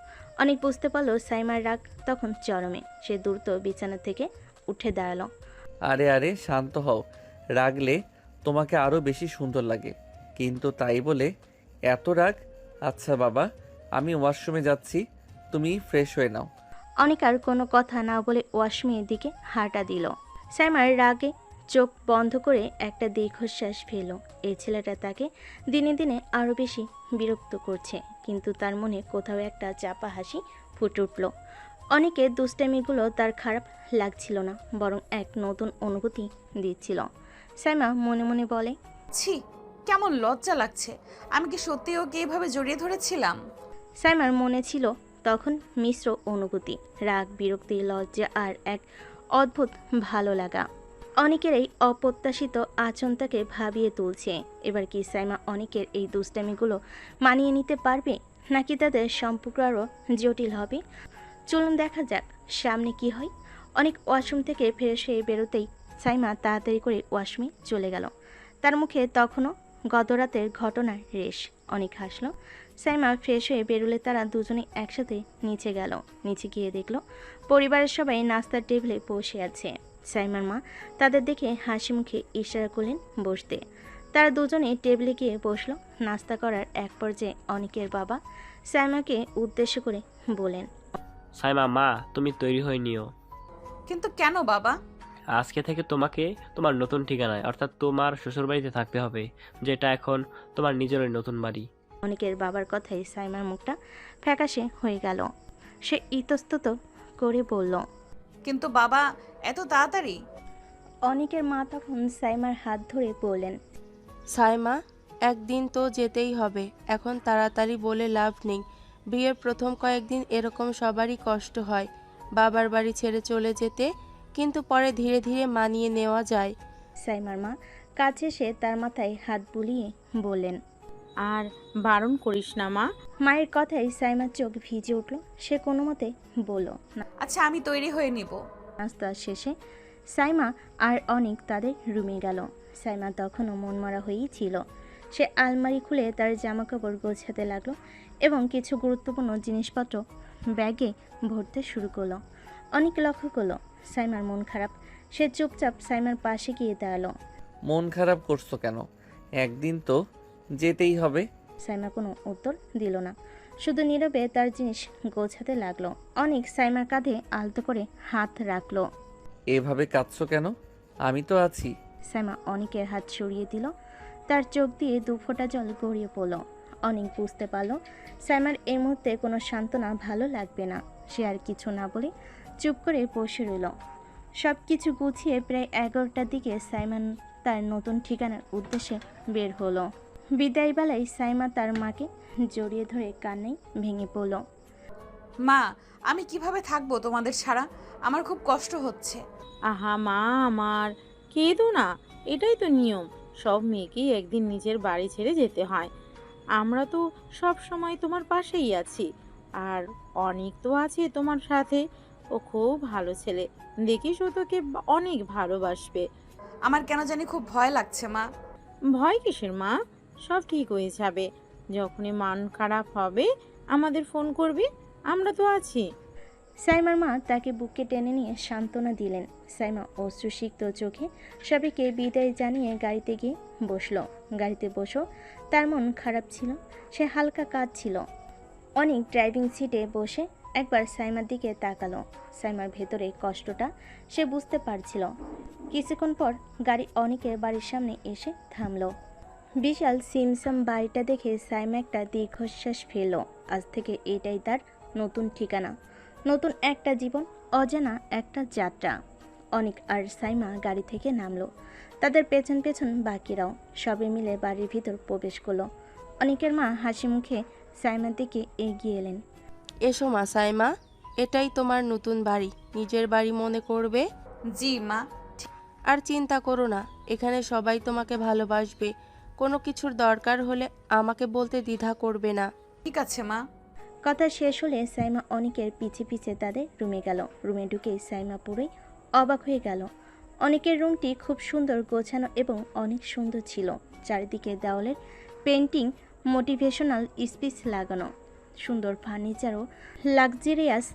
অনেক বুঝতে পারলো সাইমার রাগ তখন চরমে। সে দ্রুত বিছানা থেকে উঠে দাঁড়ালো। আরে আরে, শান্ত হও, রাগলে তোমাকে আরও বেশি সুন্দর লাগে। কিন্তু তাই বলে এত রাগ? আচ্ছা বাবা, আমি ওয়াশরুমে যাচ্ছি, তুমি ফ্রেশ হয়ে নাও। অনেক আর কোনো কথা না বলে ওয়াশরুমের দিকে হাঁটা দিল। সাইমার রাগে চোখ বন্ধ করে একটা দীর্ঘশ্বাস ফেলল। এই ছেলেটা তাকে দিনে দিনে আরও বেশি বিরক্ত করছে, কিন্তু তার মনে কোথাও একটা চাপা হাসি ফুটে উঠল। অনেকের দুষ্টামিগুলো তার খারাপ লাগছিল না, বরং এক নতুন অনুভূতি দিচ্ছিল। সাইমা মনে মনে বলে, ছি, কেমন লজ্জা লাগছে। আমি কি সত্যি ওকে এইভাবে জড়িয়ে ধরেছিলাম? সাইমার মনে ছিল তখন মিশ্র অনুভূতি, রাগ, বিরক্তি, লজ্জা আর এক অদ্ভুত ভালো লাগা। অনেকের এই অপ্রত্যাশিত আচরণটাকে ভাবিয়ে তুলছে। এবার কি সাইমা অনেকের এই দুষ্টামিগুলো মানিয়ে নিতে পারবে, নাকি তাদের সম্পর্ক আরও জটিল হবে? চলুন দেখা যাক সামনে কি হয়। অনেক ওয়াশরুম থেকে ফ্রেশ হয়ে বেরোতেই সাইমা তাড়াতাড়ি করে ওয়াশরুমে চলে গেল। তার মুখে তখনও গতরাতের ঘটনার রেশ। অনেক হাসলো। সাইমা ফ্রেশ হয়ে বেরোলে তারা দুজনে একসাথে নিচে গেল। নিচে গিয়ে দেখলো পরিবারের সবাই নাস্তার টেবিলে বসে আছে। সাইমার মা তাদের দেখে হাসি মুখে ইশারা করলেন বসতে। তারা দুজনে টেবিলে গিয়ে বসলো। নাস্তা করার এক পর্যায়ে অনেকের বাবা সাইমাকে উদ্দেশ্য করে বলেন, সাইমা মা, তুমি তৈরি হয়ে নিও। কিন্তু কেন বাবা? আজকে থেকে তোমাকে তোমার নতুন ঠিকানায়, অর্থাৎ তোমার শ্বশুরবাড়িতে থাকতে হবে, যেটা এখন তোমার নিজেরই নতুন বাড়ি। অনেকের বাবার কথায় সাইমার মুখটা ফ্যাকাশে হয়ে গেল। সে ইতস্তত করে বলল, কিন্তু বাবা, এত তাড়াতাড়ি? অনেকের মা তখন সাইমার হাত ধরে বললেন, সাইমা, একদিন তো যেতেই হবে, এখন তাড়াতাড়ি বলে লাভ নেই। বিয়ের প্রথম কয়েকদিন এরকম সবারই কষ্ট হয়, বাবার বাড়ি ছেড়ে চলে যেতে, কিন্তু পরে ধীরে ধীরে মানিয়ে নেওয়া যায়। সাইমার মা কাছে এসে তার মাথায় হাত বুলিয়ে বললেন, আর বারণ করিস না মা। মায়ের কথায় সাইমার চোখ ভিজে উঠল। সে কোনো মতে বলল না। আচ্ছা, আমি তৈরি হয়ে নিব। নাস্তা শেষে সাইমা আর অনেক তাদের রুমে গেল। সাইমা তখনও মনমরা হয়েই ছিল। সে আলমারি খুলে তার জামাকাপড় গোছাতে লাগলো এবং কিছু গুরুত্বপূর্ণ জিনিসপত্র ব্যাগে ভরতে শুরু করলো। অনেক লক্ষ্য করলো সাইমার মন খারাপ। সে চুপচাপ সাইমার পাশে গিয়ে দাঁড়ালো। মন খারাপ করছো কেন? একদিন তো যেতেই হবে। সাইমা কোনো উত্তর দিল না, শুধু নীরবে তার জিনিস গোছাতে লাগলো। অনেক সাইমার কাঁধে আলতো করে হাত রাখলো। এভাবে কাঁদছো কেন? আমি তো আছি। সাইমা অনেকের হাত সরিয়ে দিল। তার চোখ দিয়ে দু ফোঁটা জল গড়িয়ে পড়ল। অনেক বুঝতে পারল সাইমার এই মুহূর্তে কোনো সান্ত্বনা ভালো লাগবে না। সে আর কিছু না বলে চুপ করে বসে রইল। সব কিছু গুছিয়ে প্রায় 11টার দিকে সাইমান তার নতুন ঠিকানার উদ্দেশ্যে বের হলো। বিদায়বেলায় সাইমা তার মাকে জড়িয়ে ধরে কান্নায় ভেঙে পড়ল। মা, আমি কিভাবে থাকবো তোমাদের ছাড়া? আমার খুব কষ্ট হচ্ছে। আহা মা আমার, কেঁদো না, এটাই তো নিয়ম। সব মেয়েকেই একদিন নিজের বাড়ি ছেড়ে যেতে হয়। আমরা তো সব সময় তোমার পাশেই আছি। আর অনেক তো আছে তোমার সাথে। ও খুব ভালো ছেলে, দেখিস ও তোকে অনেক ভালোবাসবে। আমার কেন জানি খুব ভয় লাগছে মা। ভয় কিসের মা? সব ঠিক হয়ে যাবে। যখনই মন খারাপ হবে আমাদের ফোন করবি, আমরা তো আছি। সাইমার মা তাকে বুকে টেনে নিয়ে সান্ত্বনা দিলেন। সাইমা অশ্রুসিক্ত চোখে সবাইকে বিদায় জানিয়ে গাড়িতে গিয়ে বসলো। গাড়িতে বসেও তার মন খারাপ ছিল। সে হালকা কাঁদছিল। অনেক ড্রাইভিং সিটে বসে একবার সাইমার দিকে তাকালো। সাইমার ভেতরে কষ্টটা সে বুঝতে পারছিল। কিছুক্ষণ পর গাড়ি অনেকের বাড়ির সামনে এসে থামলো। বিশাল সিমসাম বাড়িটা দেখে সাইমা একটা দীর্ঘশ্বাস ফেলল। আজ থেকে এটাই তার নতুন ঠিকানা, নতুন একটা জীবন, অজানা একটা যাত্রা। অনেক আর সাইমা গাড়ি থেকে নামলো। তাদের পেছন পেছন বাকিরাও সবে মিলে বাড়ির ভিতর প্রবেশ করলো। অনেকের মা হাসি মুখে সাইমার দিকে এগিয়ে এলেন। এসো মা সাইমা, এটাই তোমার নতুন বাড়ি, নিজের বাড়ি মনে করবে। জি মা। আর চিন্তা করো না, এখানে সবাই তোমাকে ভালোবাসবে। কোনো কিছুর দরকার হলে আমাকে বলতে দ্বিধা করবে না। ঠিক আছে মা। কথা শেষ হলে সাইমা অনেকের পিছে পিছে তাদের রুমে গেল। রুমে ঢুকে সাইমা পুরোই অবাক হয়ে গেল। অনেকের রুমটি খুব সুন্দর গোছানো এবং অনেক সুন্দর ছিল। চারিদিকে দেওয়ালের পেন্টিং, মোটিভেশনাল স্পিচ লাগানো, সুন্দর ফার্নিচার ও লাক্সারিয়াস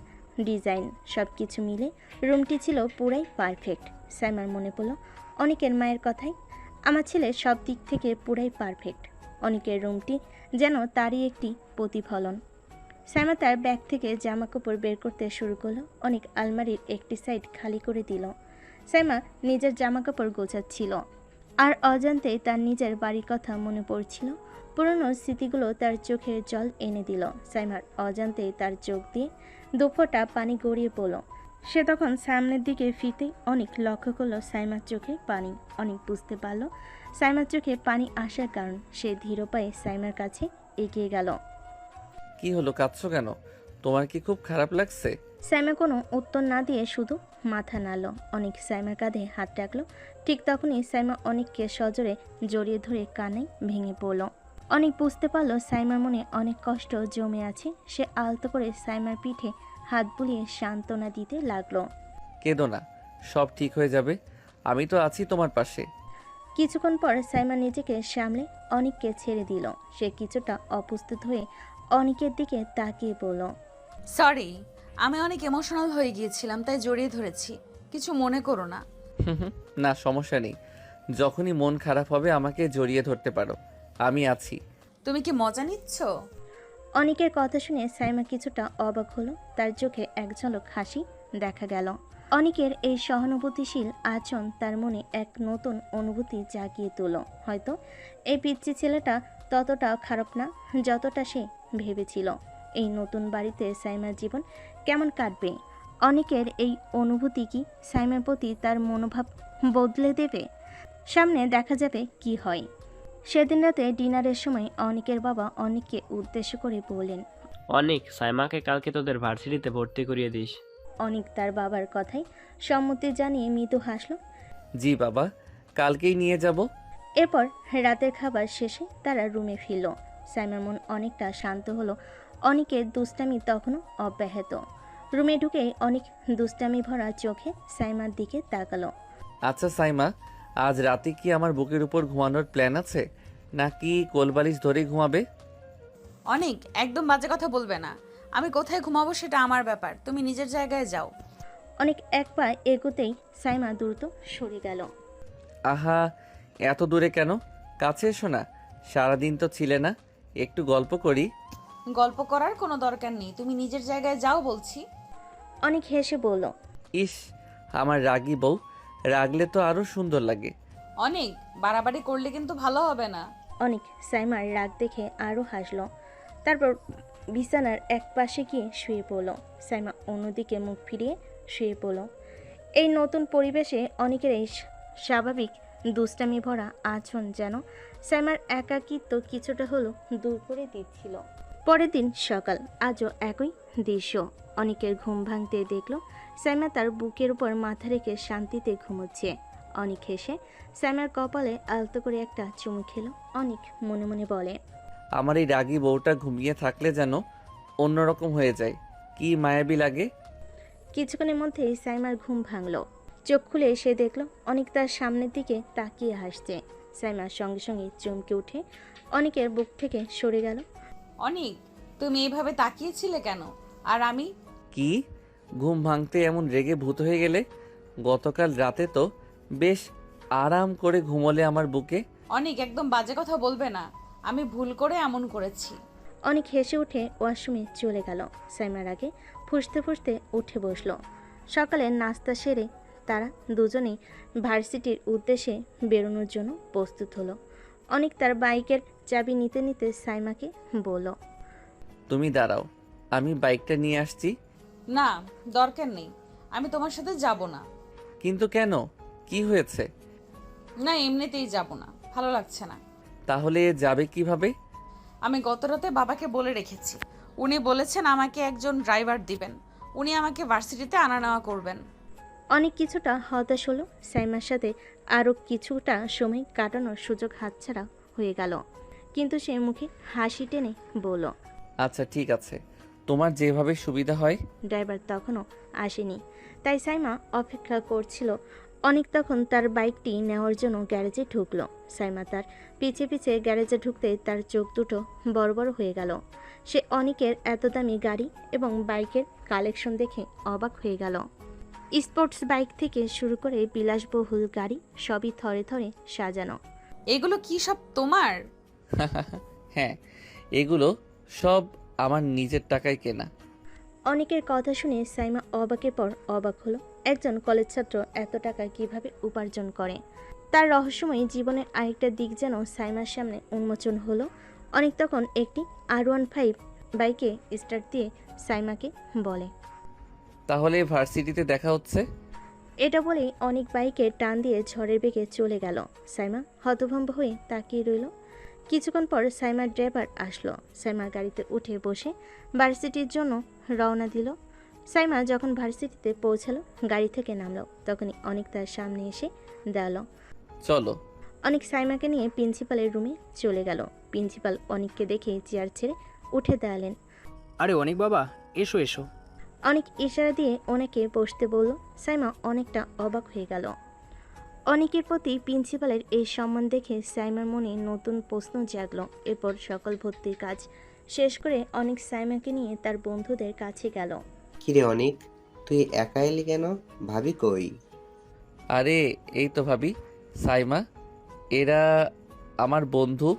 ডিজাইন, সব কিছু মিলে রুমটি ছিল পুরাই পারফেক্ট। সাইমার মনে পড়ল অনেকের মায়ের কথাই, আমার ছেলে সব দিক থেকে পুরাই পারফেক্ট। অনেকের রুমটি যেন তারই একটি প্রতিফলন। সাইমা তার ব্যাগ থেকে জামা কাপড় বের করতে শুরু করলো। অনেক আলমারির একটি সাইড খালি করে দিল। সাইমা নিজের জামা কাপড় গোছাচ্ছিল আর অজান্তেই তার নিজের বাড়ির কথা মনে পড়ছিল। পুরনো স্মৃতিগুলো তার চোখের জল এনে দিল। সাইমার অজান্তেই তার চোখ দিয়ে দুফোঁটা পানি গড়িয়ে পড়ল। সে তখন সামনের দিকে ফিরতেই অনেক লক্ষ্য করলো সাইমার চোখে পানি। অনেক বুঝতে পারল সাইমার চোখে পানি আসার কারণ। সে ধীর পায়ে সাইমার কাছে এগিয়ে গেল। কি হলো, কাঁদছো কেন? তোমার কি খুব খারাপ লাগছে? সাইমা কোনো উত্তর না দিয়ে শুধু মাথা নাড়ল। অনেক সাইমার কাঁধে হাত রাখলো। ঠিক তখনই সাইমা অনেককে সজোরে জড়িয়ে ধরে কানে ভেঙে পড়ল। অনেক বুঝতে পারল সাইমার মনে অনেক কষ্ট জমে আছে। সে আলতো করে সাইমার পিঠে হাত বুলিয়ে সান্ত্বনা দিতে লাগলো। কেঁদো না, সব ঠিক হয়ে যাবে, আমি তো আছি তোমার পাশে। কিছুক্ষণ পর সাইমা নিজেকে সামলে অনেককে ছেড়ে দিল। সে কিছুটা অপ্রস্তুত হয়ে অনেকের দিকে তাকিয়ে বলল, সরি, আমি অনেক ইমোশনাল হয়ে গিয়েছিলাম, তাই জড়িয়ে ধরেছি। কিছু মনে করো না। না, সমস্যা নেই, যখনই মন খারাপ হবে আমাকে জড়িয়ে ধরতে পারো, আমি আছি। তুমি কি মজা নিচ্ছ? অনেকের কথা শুনে সাইমা কিছুটা অবাক হলো। তার চোখে এক ঝলক হাসি দেখা গেল। অনেকের এই সহানুভূতিশীল আচরণ তার মনে এক নতুন অনুভূতি জাগিয়ে তোল। হয়তো এই পিচ্চি ছেলেটা ততটাও খারাপ না যতটা সে ভেবেছিল। এই নতুন বাড়িতে সাইমার জীবন কেমন কাটবে? অনেকের এই অনুভূতি কি সাইমার প্রতি তার মনোভাব বদলে দেবে? সামনে দেখা যাবে কি হয়। সেদিন রাতে ডিনারের সময় অনেকের বাবা অনেককে উদ্দেশ্য করে বললেন, অনেক, সাইমাকে কালকে তোদের ভার্সিটিতে ভর্তি করিয়ে দিস। অনেক তার বাবার কথায় সম্মতি জানিয়ে মৃদু হাসল। জি বাবা, কালকেই নিয়ে যাব। এরপর রাতের খাবার শেষে তারা রুমে ফিরল। সাইমার মন অনেকটা শান্ত হলো। অনেকের দুষ্টামি তখনও অব্যাহত। রুমে ঢুকেই অনেক দুষ্টামি ভরা চোখে সাইমার দিকে তাকালো। আচ্ছা সাইমা, আজ রাতে কি আমার বুকের উপর ঘুমানোর প্ল্যান আছে, নাকি কোলবালিশ ধরে ঘুমাবে? অনেক, একদম বাজে কথা বলবে না। আমি কোথায় ঘুমাবো সেটা আমার ব্যাপার, তুমি নিজের জায়গায় যাও। অনেক এক পা এগোতেই সাইমা দ্রুত সরে গেল। আহা, এত দূরে কেন? কাছে এসো না, সারাদিন তো ছিলে না, একটু গল্প করি। গল্প করার কোনো দরকার নেই, তুমি নিজের জায়গায় যাও বলছি। অনেক হেসে বলল, ইস, আমার রাগী বউ, রাগলে তো আরো সুন্দর লাগে। অনেক বাড়াবাড়ি করলে কিন্তু ভালো হবে না। অনেক সাইমার রাগ দেখে আরও হাসল। তারপর বিছানার এক পাশে গিয়ে শুয়ে পড়ল। সাইমা অন্যদিকে মুখ ফিরিয়ে শুয়ে পড়ল। এই নতুন পরিবেশে অনেকের এই স্বাভাবিক দুষ্টামি ভরা আচরণ যেন সাইমার একাকিত্ব কিছুটা হলেও দূর করে দিচ্ছিল। পরের দিন সকাল, আজও একই দৃশ্য। অনেকের ঘুম ভাঙতে দেখল সাইমা তার বুকের উপর মাথা রেখে শান্তিতে ঘুমোচ্ছে। অনেক হেসে সাইমার কপালে আলতো করে একটা চুমু খেলো। অনেক মনে মনে বলে, আমার এই রাগী বউটা ঘুমিয়ে থাকলে যেন অন্যরকম হয়ে যায়, কি মায়াবী লাগে। কিছুক্ষণের মধ্যেই সাইমার ঘুম ভাঙলো। চোখ খুলে সে দেখল অনেক তার সামনের দিকে তাকিয়ে হাসছে। সাইমার সঙ্গে সঙ্গে চমকে উঠে অনেকের বুক থেকে সরে গেল। অনেক, তুমি এইভাবে তাকিয়েছিলে কেন? আর আমি? কি, ঘুম ভাঙতে এমন রেগে ভূত হয়ে গেলে? গতকাল রাতে তো বেশ আরাম করে ঘুমোলে আমার বুকে। অনেক, একদম বাজে কথা বলবে না, আমি ভুল করে এমন করেছি। অনেক হেসে উঠে ওয়াশরুমে চলে গেল। সাইমার আগে ফুঁসতে ফুঁসতে উঠে বসলো। সকালে নাস্তা সেরে তারা দুজনেই ভার্সিটির উদ্দেশ্যে বেরোনোর জন্য প্রস্তুত হলো। অনেক তার বাইকের চাবি নিতে নিতে সাইমাকে বলল, তুমি দাঁড়াও, আমি বাইকটা নিয়ে আসছি। না, দরকার নেই, আমি তোমার সাথে যাব না। কিন্তু কেন, কি হয়েছে? না, এমনিতেই যাব না, ভালো লাগছে না। তাহলে যাবে কিভাবে? আমি গত রাতে বাবাকে বলে রেখেছি, উনি বলেছেন আমাকে একজন ড্রাইভার দিবেন, উনি আমাকে ভার্সিটিতে আনা নেওয়া করবেন। অনেক কিছুটা হতাশ হলো। সাইমার সাথে আরও কিছুটা সময় কাটানোর সুযোগ হাতছাড়া হয়ে গেল। কিন্তু সে মুখে হাসি টেনে বলল, আচ্ছা ঠিক আছে, তোমার যেভাবে সুবিধা হয়। ড্রাইভার তখনও আসেনি, তাই সাইমা অপেক্ষা করছিল। অনেক তখন তার বাইকটি নেওয়ার জন্য গ্যারেজে ঢুকলো। সাইমা তার পিছে পিছে গ্যারেজে ঢুকতে তার চোখ দুটো বড় বড় হয়ে গেল। সে অনেকের এত দামি গাড়ি এবং বাইকের কালেকশন দেখে অবাক হয়ে গেল। স্পোর্টস বাইক থেকে শুরু করে বিলাসবহুল গাড়ি সবই থরে থরে সাজানো। এগুলো কি সব তোমার? হ্যাঁ, এগুলো সব আমার নিজের টাকায় কেনা। অনেকের কথা শুনে সাইমা অবাকের পর অবাক হলো। একজন কলেজ ছাত্র এত টাকা কিভাবে উপার্জন করে? তার রহস্যময়ী জীবনের আরেকটা দিক যেন সাইমার সামনে উন্মোচন হলো। অনেক তখন একটি R15 বাইকে স্টার্ট দিয়ে সাইমাকে বলে, তাহলে ভার্সিটিতে দেখা হচ্ছে। এটা বলেই অনেক বাইকে টান দিয়ে ঝড়ের বেগে চলে গেল। সাইমা হতভম্ব হয়ে তাকিয়ে রইল। কিছুক্ষণ পর সাইমার ড্রাইভার আসলো। সাইমা গাড়িতে উঠে বসে ভার্সিটির জন্য রওনা দিল। সাইমা যখন ভার্সিটিতে পৌঁছালো, গাড়ি থেকে নামলো, তখনই অনেক তার সামনে এসে দাঁড়ালো। চলো। অনেক সাইমাকে নিয়ে প্রিন্সিপালের রুমে চলে গেল। প্রিন্সিপাল অনেককে দেখে চেয়ার ছেড়ে উঠে দাঁড়ালেন। আরে অনেক বাবা, এসো এসো। অনেক ইশারা দিয়ে ওনাকে বসতে বলল। সাইমা অনেকটা অবাক হয়ে গেল। অনেকের প্রতি প্রিন্সিপালের এই সম্মান দেখে সাইমার মনে নতুন প্রশ্ন জাগলো। এরপর সকল ভর্তির কাজ শেষ করে অনেক সাইমাকে নিয়ে তার বন্ধুদের কাছে গেল। কিরে অনিক, তুই একা এলি কেন? ভাবি কই? আরে এই তো ভাবি, সাইমা, এরা আমার বন্ধু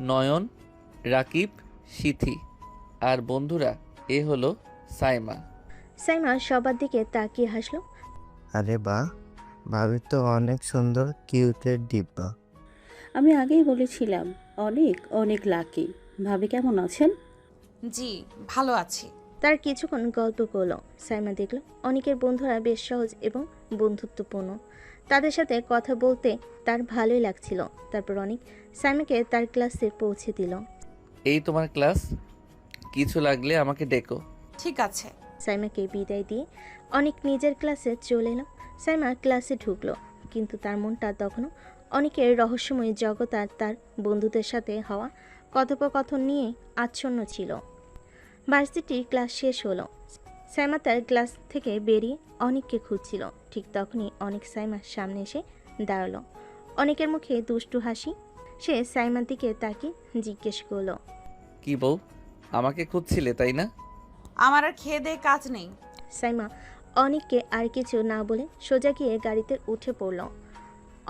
নয়ন, রাকিব, সিথি আর বন্ধুরা এ হলো সাইমা। সাইমা সবার দিকে তাকিয়ে হাসলো। আরে বাহ, ভাবি তো অনেক সুন্দর, কিউটের ডিব্বা। আমি আগেই বলেছিলাম অনেক অনেক লাকি। ভাবি কেমন আছেন? জি, ভালো আছি। তার কিছুক্ষণ গল্প করলো। সাইমা দেখলো অনেকের বন্ধুরা বেশ সহজ এবং বন্ধুত্বপূর্ণ। তাদের সাথে কথা বলতে তার ভালোই লাগছিল। তারপর অনেক সাইমাকে তার ক্লাসে পৌঁছে দিল। এই তোমার ক্লাস, কিছু লাগলে আমাকে ডেকো। ঠিক আছে। সাইমাকে বিদায় দিয়ে অনেক নিজের ক্লাসে চলে এলো। সাইমা ক্লাসে ঢুকলো, কিন্তু তার মনটা তখনও অনেকের রহস্যময় জগৎ আর তার বন্ধুদের সাথে হওয়া কথোপকথন নিয়ে আচ্ছন্ন ছিল। ভার্সিটির ক্লাস শেষ হলো। সাইমা তার ক্লাস থেকে বেরিয়ে অনেককে খুঁজছিল। ঠিক তখনই অনেক সাইমার সামনে এসে দাঁড়ালো। অনেকের মুখে দুষ্টু হাসি। সে সাইমার দিকে তাকিয়ে জিজ্ঞেস করলো, কি বউ, আমাকে খুঁজছিলে তাই না? আমার আর খেয়ে দেয়ে কাজ নেই। সাইমা অনেককে আর কিছু না বলে সোজা গিয়ে গাড়িতে উঠে পড়ল।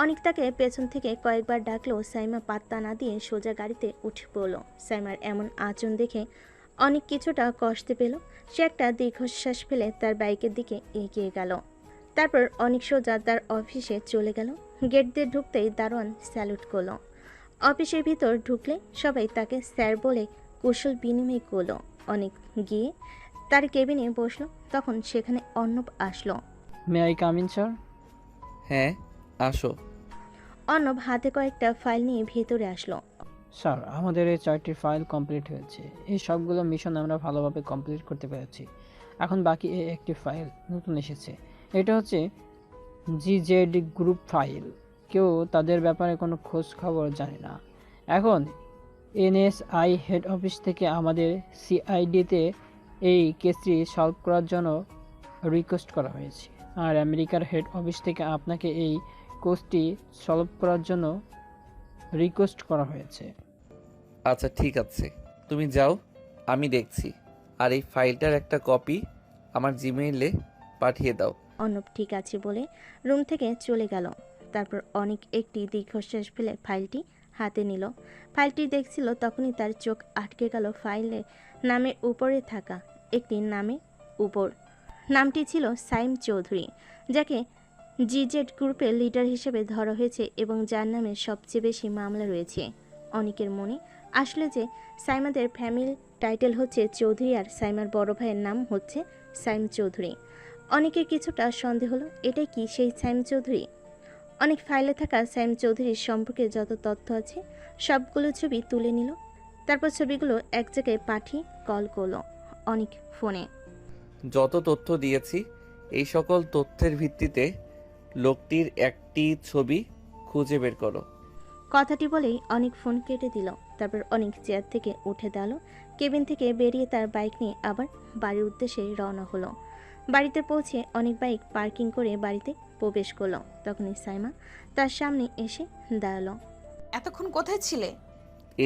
অনেক তাকে পেছন থেকে কয়েকবার ডাকলো। সাইমা পাত্তা না দিয়ে সোজা গাড়িতে উঠে পড়ল। সাইমার এমন আচরণ দেখে অনেক কিছুটা কষ্টে পেল। সে একটা দীর্ঘশ্বাস ফেলে তার বাইকের দিকে এগিয়ে গেল। তারপর অনেক সোজা তার অফিসে চলে গেল। গেট দিয়ে ঢুকতেই দারোয়ান স্যালুট করলো। অফিসের ভিতর ঢুকলে সবাই তাকে স্যার বলে কুশল বিনিময় করলো। অনেক গিয়ে তার কেবিনে বসলো। তখন সেখানে অর্ণব আসলো। May I come in sir? হ্যাঁ, আসো। অর্ণব হাতে কয়েকটা ফাইল নিয়ে ভেতরে আসলো। স্যার, আমাদের এই 4টি ফাইল কমপ্লিট হয়েছে। এই সবগুলো মিশন আমরা ভালোভাবে কমপ্লিট করতে পেরেছি। এখন বাকি এই একটি ফাইল নতুন এসেছে। এটা হচ্ছে GZ গ্রুপ ফাইল। কেউ তাদের ব্যাপারে কোনো খোঁজ খবর জানে না। এখন NSI হেড অফিস থেকে আমাদের CID-তে এই কেসটি সলভ করার জন্য রিকোয়েস্ট করা হয়েছে, আর আমেরিকার হেড অফিস থেকে আপনাকে এই কেসটি সলভ করার জন্য রিকোয়েস্ট করা হয়েছে। আচ্ছা ঠিক আছে, তুমি যাও, আমি দেখছি। আর এই ফাইলটার একটা কপি আমার জিমেইলে পাঠিয়ে দাও। অর্ণব ঠিক আছে বলে রুম থেকে চলে গেল। তারপর অনেক একটি দীর্ঘশ্বাস ফেলে ফাইলটি হাতে নিল। ফাইলটি দেখছিল, তখনই তার চোখ আটকে গেল ফাইলের নামের উপরে থাকা একটি নামের উপর। নামটি ছিল সাইম চৌধুরী, যাকে GZ গ্রুপের লিডার হিসেবে ধরা হয়েছে এবং যার নামে সবচেয়ে বেশি মামলা রয়েছে। অনেকের মনে আসলে যে সাইমাদের ফ্যামিলি টাইটেল হচ্ছে চৌধুরী আর সাইমার বড় ভাইয়ের নাম হচ্ছে সাইম চৌধুরী। অনেকের কিছুটা সন্দেহ হলো, এটাই কি সেই সাইম চৌধুরী? অনেক ফাইলে থাকা সাইম চৌধুরীর সম্পর্কে যত তথ্য আছে সবগুলো ছবি তুলে নিল। তারপর ছবিগুলো এক জায়গায় পাঠিয়ে কল করলো অনেক ফোনে। যত তথ্য দিয়েছি এই সকল তথ্যের ভিত্তিতে লোকটির একটি ছবি খুঁজে বের করো। কথাটি বলেই অনেক ফোন কেটে দিল। তারপর অনেক চেয়ার থেকে উঠে দাঁড়ালো। কেবিন থেকে বেরিয়ে তার বাইক নিয়ে আবার বাড়ির উদ্দেশ্যে রওনা হলো। বাড়িতে পৌঁছে অনেক বাইক পার্কিং করে বাড়িতে প্রবেশ করলো। তখনই সাইমা তার সামনে এসে দাঁড়ালো। এতক্ষণ কোথায় ছিলে?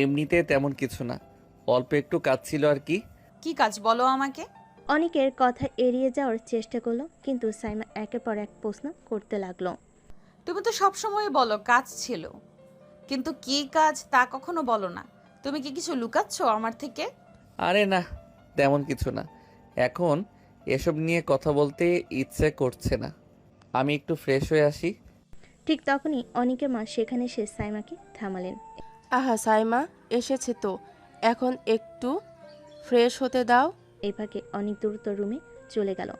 এমনিতে তেমন কিছু না, অল্প একটু কাজ ছিল আর কি। কি কাজ বলো আমাকে? অনেকের কথা এড়িয়ে যাওয়ার চেষ্টা করলো, কিন্তু সাইমা একের পর এক প্রশ্ন করতে লাগলো। তুমি তো সবসময় বলো কাজ ছিল, কিন্তু কি কাজ তা কখনো বলো না। তুমি কি কিছু লুকাচ্ছ আমার থেকে? আরে না, তেমন কিছু না। এখন এসব নিয়ে কথা বলতে ইচ্ছে করছে না। আমি একটু ফ্রেশ হয়ে আসি। ঠিক তখনই অনেকের মা সেখানে এসে সাইমাকে থামালেন। আহা সাইমা, এসেছে তো, এখন একটু ফ্রেশ হতে দাও। এই ফাঁকে অনেক দ্রুত রুমে চলে গেল।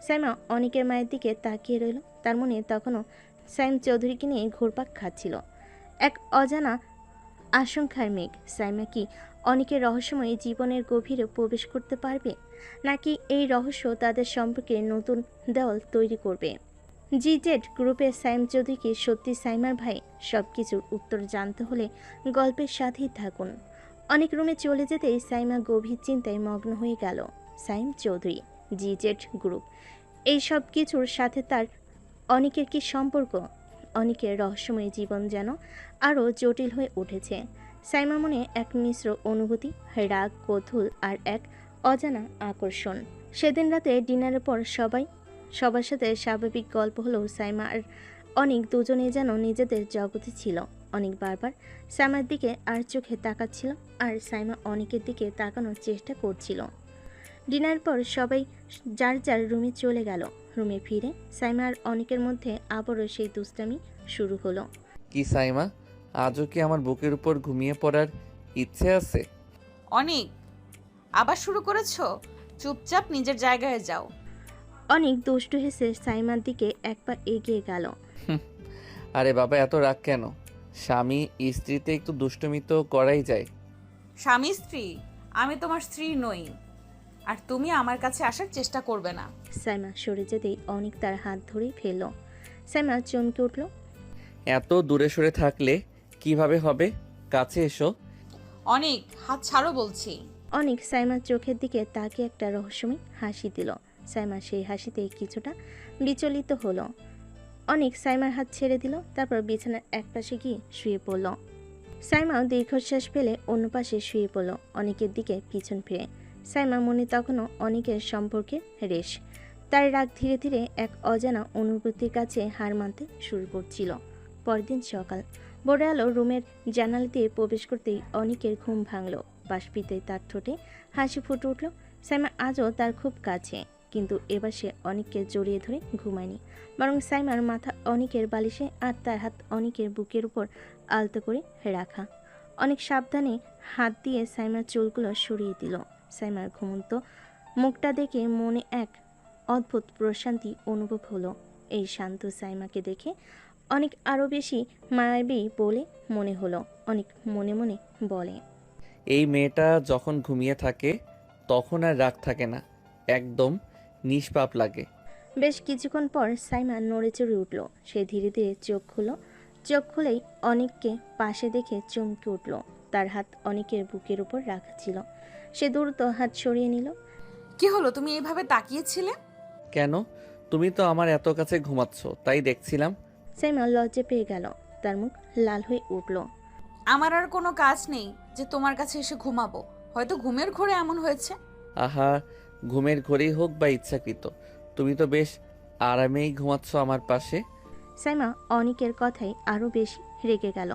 সাইমা অনেকের মায়ের দিকে তাকিয়ে রইল। তার মনে তখনও সাইম চৌধুরীকে নিয়ে ঘুরপাক খাচ্ছিল এক অজানা আশঙ্কার মেঘ। সাইমা কি অনেকের রহস্যময় জীবনের গভীরে প্রবেশ করতে পারবে, নাকি এই রহস্য তাদের সম্পর্কে নতুন দেওয়াল তৈরি করবে? জিজেড গ্রুপের সাইম চৌধুরী কি সত্যি সাইমার ভাই? সব কিছুর উত্তর জানতে হলে গল্পের সাথেই থাকুন। অনেক রুমে চলে যেতেই সাইমা গভীর চিন্তায় মগ্ন হয়ে গেল। সাইম চৌধুরী, জিজেড গ্রুপ, এই সব কিছুর সাথে তার অনেকের কি সম্পর্ক? অনেকের রহস্যময় জীবন যেন আরও জটিল হয়ে উঠেছে। সাইমা মনে এক মিশ্র অনুভূতি, রাগ, কৌতূহল আর এক অজানা আকর্ষণ। সেদিন রাতে ডিনারের পর সবার সাথে স্বাভাবিক গল্প হলেও সাইমা আর অনেক দুজনে যেন নিজেদের জগতে ছিল। অনেক বারবার সাইমার দিকে আর চোখে তাকাচ্ছিল, আর সাইমা অনেকের দিকে তাকানোর চেষ্টা করছিল। ডিনারের পর সবাই যার যার রুমে চলে গেল। রুমে ফিরে সাইমা আর অনেকের মধ্যে আবারও সেই দুষ্টামি শুরু হলো। কি সাইমা, আজও কি আমার বুকের উপর ঘুমিয়ে পড়ার ইচ্ছে আছে? অনেক, আবার শুরু করেছো? চুপচাপ নিজের জায়গায় যাও। অনেক দুষ্টু হেসে সাইমার দিকে এক পা এগিয়ে গেল। আরে বাবা, এত রাগ কেন? স্বামী স্ত্রীতে একটু দুষ্টুমি তো করাই যায়। স্বামী স্ত্রী? আমি তোমার স্ত্রী নই, আর তুমি আমার কাছে আসার চেষ্টা করবে না। সাইমা সরে যেতেই অনেক তার হাত ধরে ফেলল। সাইমা চমকে উঠল। এত দূরে সরে থাকলে কিভাবে হবে? কাছে এসো। অনেক, হাত ছাড়ো বলছি। অনেক সাইমার চোখের দিকে তাকিয়ে একটা রহস্যময় হাসি দিল। সাইমা সেই হাসিতে কিছুটা বিচলিত হলো। অনেক সাইমার হাত ছেড়ে দিল, তারপর বিছানার একপাশে গিয়ে শুয়ে পড়ল। সাইমাও দীর্ঘশ্বাস ফেলে অন্য পাশে শুয়ে পড়ল, অনেকের দিকে পিছন ফিরে। সাইমা মনে তখনও অনেকের সম্পর্কে রেশ। তার রাগ ধীরে ধীরে এক অজানা অনুভূতির কাছে হার মানতে শুরু করছিল। পরদিন সকাল, ভোরে আলো রুমের জানালা দিয়ে প্রবেশ করতেই অনেকের ঘুম ভাঙল। বাষ্পিতে তার ঠোঁটে হাসি ফুটে উঠল। সাইমা আজও তার খুব কাছে, কিন্তু এবার সে অনেককে জড়িয়ে ধরে ঘুমায়নি, বরং সাইমার মাথা অনেকের বালিশে আর তার হাত অনেকের বুকের উপর আলতো করে রাখা। অনেক সাবধানে হাত দিয়ে সাইমার চুলগুলো সরিয়ে দিল। সাইমার ঘুমন্ত মুখটা দেখে মনে এক অদ্ভুত প্রশান্তি অনুভব হলো। এই শান্ত সাইমাকে দেখে অনেক আরও বেশি মায়াবী বলে মনে হলো। অনেক মনে মনে বলে, এই মেয়েটা যখন ঘুমিয়ে থাকে তখন আর রাগ থাকে না, একদম নিষ্পাপ লাগে। বেশ কিছুক্ষণ পর সাইমা নড়ে চড়ে উঠল। সে ধীরে ধীরে চোখ খুলল। চোখ খুলেই অনেককে পাশে দেখে চমকে উঠল। তার হাত অনেকের বুকের উপর রাখা ছিল। সে দ্রুত হাত সরিয়ে নিল। কি হলো, তুমি এইভাবে তাকিয়েছিলে কেন? তুমি তো আমার এত কাছে ঘুমাচ্ছ, তাই দেখছিলাম। সাইমা লজ্জা পেয়ে গেল। তার মুখ লাল হয়ে উঠল। আমার আর কোনো কাজ নেই যে তোমার কাছে এসে ঘুমাবো। হয়তো ঘুমের ঘোরে এমন হয়েছে। আহা, ঘুমের ঘরেই হোক বা ইচ্ছাকৃত, তুমি তো বেশ আরামেই ঘুমাচ্ছ আমার পাশে। সাইমা অনেকের কথাই আরও বেশি রেগে গেল।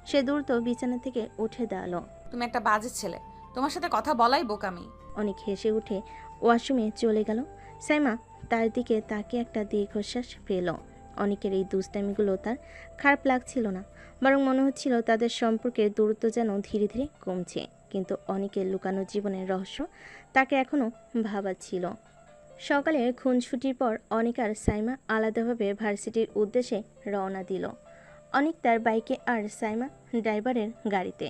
সে দ্রুত বিছানা থেকে উঠে দাঁড়ালো। তুমি একটা বাজে ছেলে, তোমার সাথে কথা বলাই বোকামি। অনেক হেসে উঠে ওয়াশরুমে চলে গেল। সাইমা তার দিকে তাকিয়ে একটা দীর্ঘশ্বাস ফেল। অনেকের এই দুষ্টামিগুলো তার খারাপ লাগছিল না, বরং মনে হচ্ছিল তাদের সম্পর্কের দূরত্ব যেন ধীরে ধীরে কমছে। কিন্তু অনেকের লুকানো জীবনের রহস্য তাকে এখনও ভাবাচ্ছিল। সকালে খুনছুটির পর অনেক আর সাইমা আলাদাভাবে ভার্সিটির উদ্দেশ্যে রওনা দিল। অনেক তার বাইকে আর সাইমা ড্রাইভারের গাড়িতে।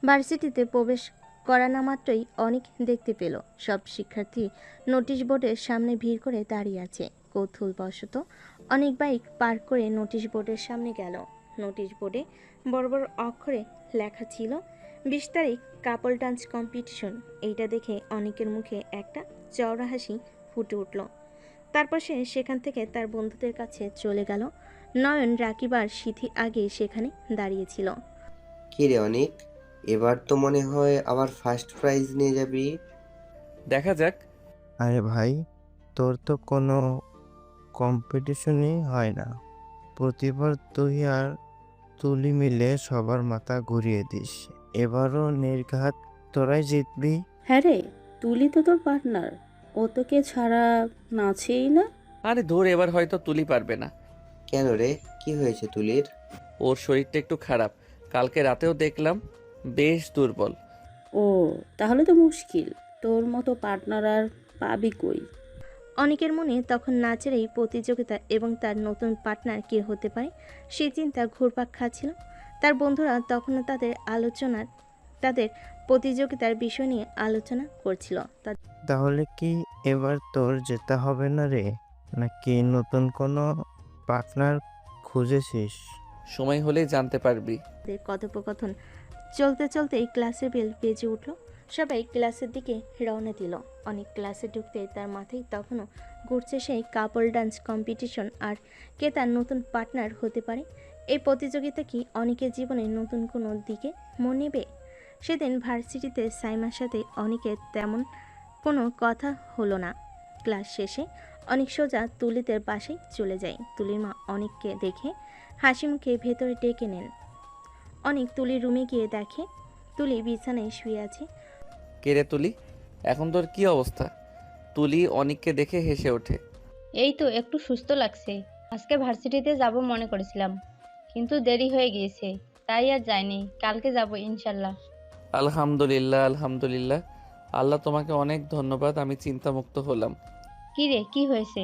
ভার্সিটিতে প্রবেশ করা না মাত্রই অনেক দেখতে পেল সব শিক্ষার্থী নোটিশ বোর্ডের সামনে ভিড় করে দাঁড়িয়ে আছে। কৌতূহলবশত অনেক বাইক পার্ক করে নোটিশ বোর্ডের সামনে গেল। নোটিশ বোর্ডে বড় বড় অক্ষরে লেখা ছিল 20 তারিখ কাপল ডান্স কম্পিটিশন। এইটা দেখে অনেকের মুখে একটা চওড়া হাসি ফুটে উঠল। তারপর সে সেখান থেকে তার বন্ধুদের কাছে চলে গেল। নয়ন, রাকিব আর সিথি আগে সেখানে দাঁড়িয়েছিল। কি রে অনিক, এবার তো মনে হয় আবার ফার্স্ট প্রাইজ নিয়ে যাবি। দেখা যাক। আরে ভাই, তোর তো কোনো কম্পিটিশনই হয় না। প্রতিবার তুই আর তুলি মিলে সবার মাথা ঘুরিয়ে দিস। এবারও নির্ঘাত তোরাই জিতবি। হ্যাঁ রে, তুলি তো তোর পার্টনার, ও তোকে ছাড়া নাচেই না। আরে ধর, এবার হয়তো তুলি পারবে না। কেন রে, কি হয়েছে তুলির? ওর শরীরটা একটু খারাপ, কালকে রাতেও দেখলাম বেশ দুর্বল। ও, তাহলে তো মুশকিল, তোর মতো পার্টনার আর পাবি কই। অনেকের মনে তখন নাচের এই প্রতিযোগিতা এবং তার নতুন পার্টনার কে হতে পারে সেই চিন্তা ঘুরপাক খাচ্ছিল। তার বন্ধুরা তখনও তাদের প্রতিযোগিতার বিষয় নিয়ে আলোচনা করছিল। তাহলে কি এবার তোর যেতে হবে না রে, নাকি নতুন কোনো পার্টনার খুঁজেছিস? সময় হলেই জানতে পারবি। তাদের কথোপকথন চলতে চলতেই ক্লাসের বেল বেজে উঠল। সবাই ক্লাসের দিকে রওনা দিল। অনেক ক্লাসে ঢুকতে তার মাথায় তখনও ঘুরছে সেই কাপল ডান্স কম্পিটিশন আর কে তার নতুন পার্টনার হতে পারে। এই প্রতিযোগিতা কি অনেকের জীবনে নতুন কোনো দিকে মন নেবে? সেদিন ভার্সিটিতে সাইমার সাথে অনেকের তেমন কোনো কথা হলো না। ক্লাস শেষে অনেক সোজা তুলিদের বাসায় চলে যায়। তুলির মা অনেককে দেখে হাসি মুখে ভেতরে ডেকে নেন। অনেক তুলির রুমে গিয়ে দেখে তুলি বিছানায় শুয়ে আছে। কে রে তুলি, এখন তোর কি অবস্থা? তুলি অনিককে দেখে হেসে ওঠে। এই তো একটু সুস্থ লাগছে। আজকে ভার্সিটিতে যাব মনে করেছিলাম, কিন্তু দেরি হয়ে গিয়েছে, তাই আর যাইনি। কালকে যাব ইনশাল্লাহ। আলহামদুলিল্লাহ, আলহামদুলিল্লাহ। আল্লাহ তোমাকে অনেক ধন্যবাদ, আমি চিন্তামুক্ত হলাম। কি রে, কি হয়েছে?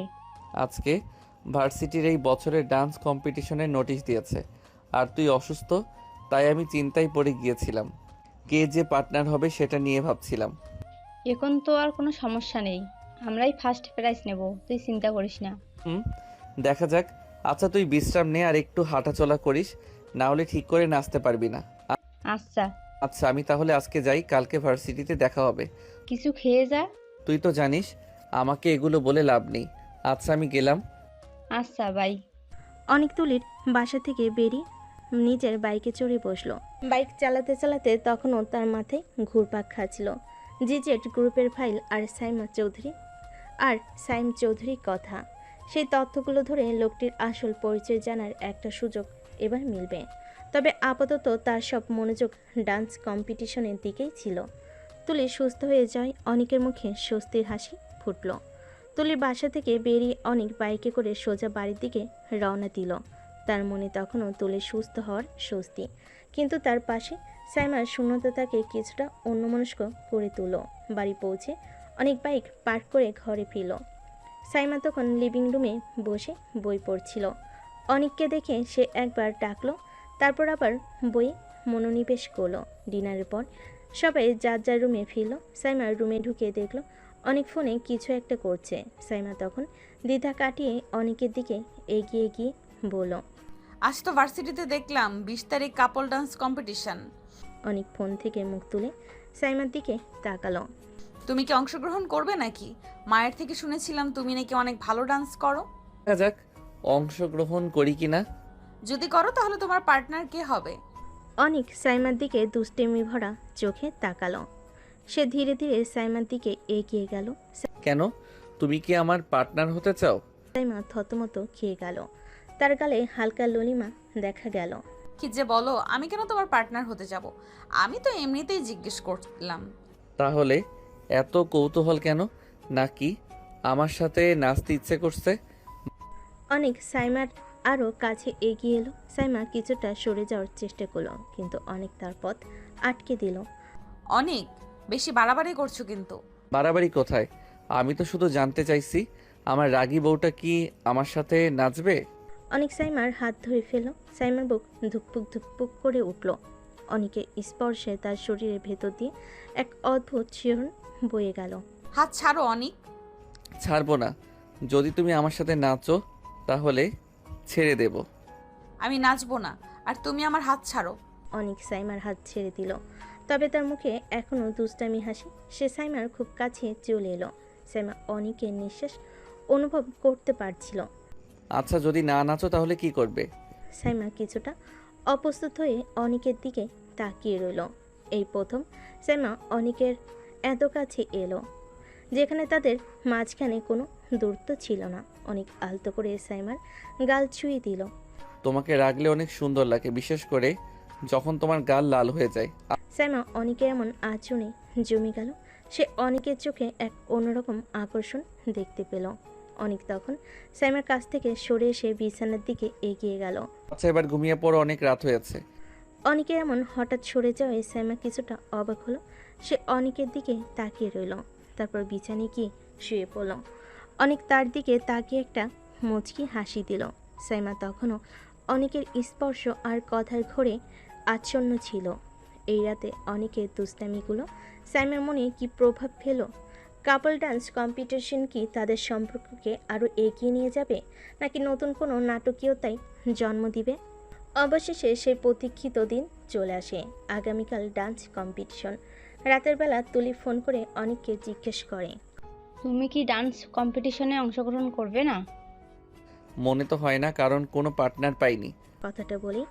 আজকে ভার্সিটির এই বছরের ডান্স কম্পিটিশনের নোটিশ দিয়েছে, আর তুই অসুস্থ, তাই আমি চিন্তায় পড়ে গিয়েছিলাম। কে যে পার্টনার হবে সেটা নিয়ে ভাবছিলাম। এখন তো আর কোনো সমস্যা নেই, আমরাই ফার্স্ট প্রাইজ নেব, তুই চিন্তা করিস না। দেখা যাক। আচ্ছা তুই বিশ্রাম নে আর একটু হাঁটাচলা করিস, না হলে ঠিক করে নাচতে পারবি না। আচ্ছা আচ্ছা আমি তাহলে আজকে যাই, কালকে ভার্সিটিতে দেখা হবে। কিছু খেয়ে যা। তুই তো জানিস আমাকে এগুলো বলে লাভ নেই। আচ্ছা আমি গেলাম। আচ্ছা বাই। অনেক তুলির বাসা থেকে বেরিয়ে নিজের বাইকে চড়ে বসলো। বাইক চালাতে চালাতে তখনও তার মাথায় ঘুরপাক খাচ্ছিল জিজেড গ্রুপের ফাইল আর সাইম চৌধুরীর কথা। সেই তথ্যগুলো ধরে লোকটির আসল পরিচয় জানার একটা সুযোগ এবার মিলবে। তবে আপাতত তার সব মনোযোগ ডান্স কম্পিটিশনের দিকেই ছিল। তুলি সুস্থ হয়ে যায়, অনেকের মুখে স্বস্তির হাসি ফুটল। তুলির বাসা থেকে বেরিয়ে অনেক বাইকে করে সোজা বাড়ির দিকে রওনা দিল। তার মনে তখনও তুলির সুস্থ হওয়ার স্বস্তি, কিন্তু তার পাশে সাইমার শূন্যতা তাকে কিছুটা অন্যমনস্ক করে তুলল। বাড়ি পৌঁছে অনেক বাইক পার্ক করে ঘরে ফিরল। সাইমা তখন লিভিং রুমে বসে বই পড়ছিল। অনেককে দেখে সে একবার ডাকলো, তারপর আবার বইয়ে মনোনিবেশ করলো। ডিনারের পর সবাই যার যার রুমে ফিরল। সাইমার রুমে ঢুকে দেখলো অনেক ফোনে কিছু একটা করছে। সাইমা তখন দ্বিধা কাটিয়ে অনেকের দিকে এগিয়ে গিয়ে বলল, আজ তো ভার্সিটিতে দেখলাম 20 তারিখ কাপল ডান্স কম্পিটিশন। অনেক ফোন থেকে মুখ তুলে সাইমার দিকে তাকালো। তুমি কি অংশগ্রহণ করবে নাকি? মায়ের থেকে শুনেছিলাম তুমি নাকি অনেক ভালো ডান্স করো। দেখা যাক অংশগ্রহণ করি কিনা। যদি করো তাহলে তোমার পার্টনার কে হবে? অনেক সাইমার দিকে দুষ্টেমি ভরা চোখে তাকালো। সে ধীরে ধীরে সাইমার দিকে এগিয়ে গেল। কেন, তুমি কি আমার পার্টনার হতে চাও? সাইমা থতমত খেয়ে গেল। তার গালে হালকা ললিমা দেখা গেল। কি যে বলো, আমি কেন তোমার পার্টনার হতে যাব? আমি তো এমনিতেই জিজ্ঞেস করলাম। তাহলে এত কৌতূহল কেন? নাকি আমার সাথে নাচতে ইচ্ছে করছে? অনেক সাইমার আরও কাছে এগিয়ে এলো। সাইমা কিছুটা সরে যাওয়ার চেষ্টা করলো, কিন্তু অনেক তার পথ আটকে দিল। অনেক বেশি বাড়াবাড়ি করছো কিন্তু। বাড়াবাড়ি কোথায়? আমি তো শুধু জানতে চাইছি আমার রাগী বউটা কি আমার সাথে নাচবে? অনেক সাইমার হাত ধরে ফেলল। সাইমার বুক ধুকপুক ধুকপুক করে উঠল। অনেকের স্পর্শে তার শরীরের ভেতর দিয়ে এক অদ্ভুত শিহরণ বয়ে গেল। হাত ছাড়ো অনেক। ছাড়বো না। যদি তুমি আমার সাথে নাচো তাহলে ছেড়ে দেব। আমি নাচবো না, আর তুমি আমার হাত ছাড়ো। অনেক সাইমার হাত ছেড়ে দিল, তবে তার মুখে এখনও দুষ্টামি হাসি। সে সাইমার খুব কাছে চলে এলো। সাইমা অনেকের নিঃশ্বাস অনুভব করতে পারছিল। আচ্ছা যদি না নাচো তাহলে কি করবে? সাইমা কিছুটা অপ্রস্তুত হয়ে অনেকের দিকে তাকিয়ে রইল। এই প্রথম সাইমা অনেকের এত কাছে এলো। যেখানে তাদের মাঝখানে কোনো দূরত্ব ছিল না। অনেক আলতো করে সাইমার গাল ছুঁয়ে দিল। তোমাকে রাগলে অনেক সুন্দর লাগে, বিশেষ করে যখন তোমার গাল লাল হয়ে যায়। সাইমা অনেকের এমন আচরণে জমে গেল। সে অনেকের চোখে এক অন্যরকম আকর্ষণ দেখতে পেল। অনেক তখন সাইমার কাছ থেকে সরে এসে বিছানার দিকে এগিয়ে গেল। আচ্ছা এবার ঘুমিয়ে পড়ো, অনেক রাত হয়েছে। অনেকের এমন হঠাৎ সরে যাওয়ায় সাইমা কিছুটা অবাক হলো। সে অনেকের দিকে তাকিয়ে রইল, তারপর বিছানায় গিয়ে শুয়ে পড়ল। অনেক তার দিকে তাকিয়ে একটা মুচকি হাসি দিল। সাইমা তখনও অনেকের স্পর্শ আর কথার ঘোরে আচ্ছন্ন ছিল। এই রাতে অনেকের দুষ্টামিগুলো সাইমার মনে কি প্রভাব ফেলো? কাপল ডান্স কম্পিটিশন কি তাদের সম্পর্ককে আরও এগিয়ে নিয়ে যাবে, নাকি নতুন কোনো নাটকীয়তায় জন্ম দিবে? অবশেষে সেই প্রতীক্ষিত দিন চলে আসে, আগামীকাল ডান্স কম্পিটিশন। রাতের বেলা তুলি ফোন করে অনেককে জিজ্ঞেস করে, তুমি কি ডান্স কম্পিটিশনে অংশগ্রহণ করবে না? মনে তো হয় না, কারণ কোনো পার্টনার পাইনি। কথাটা বলে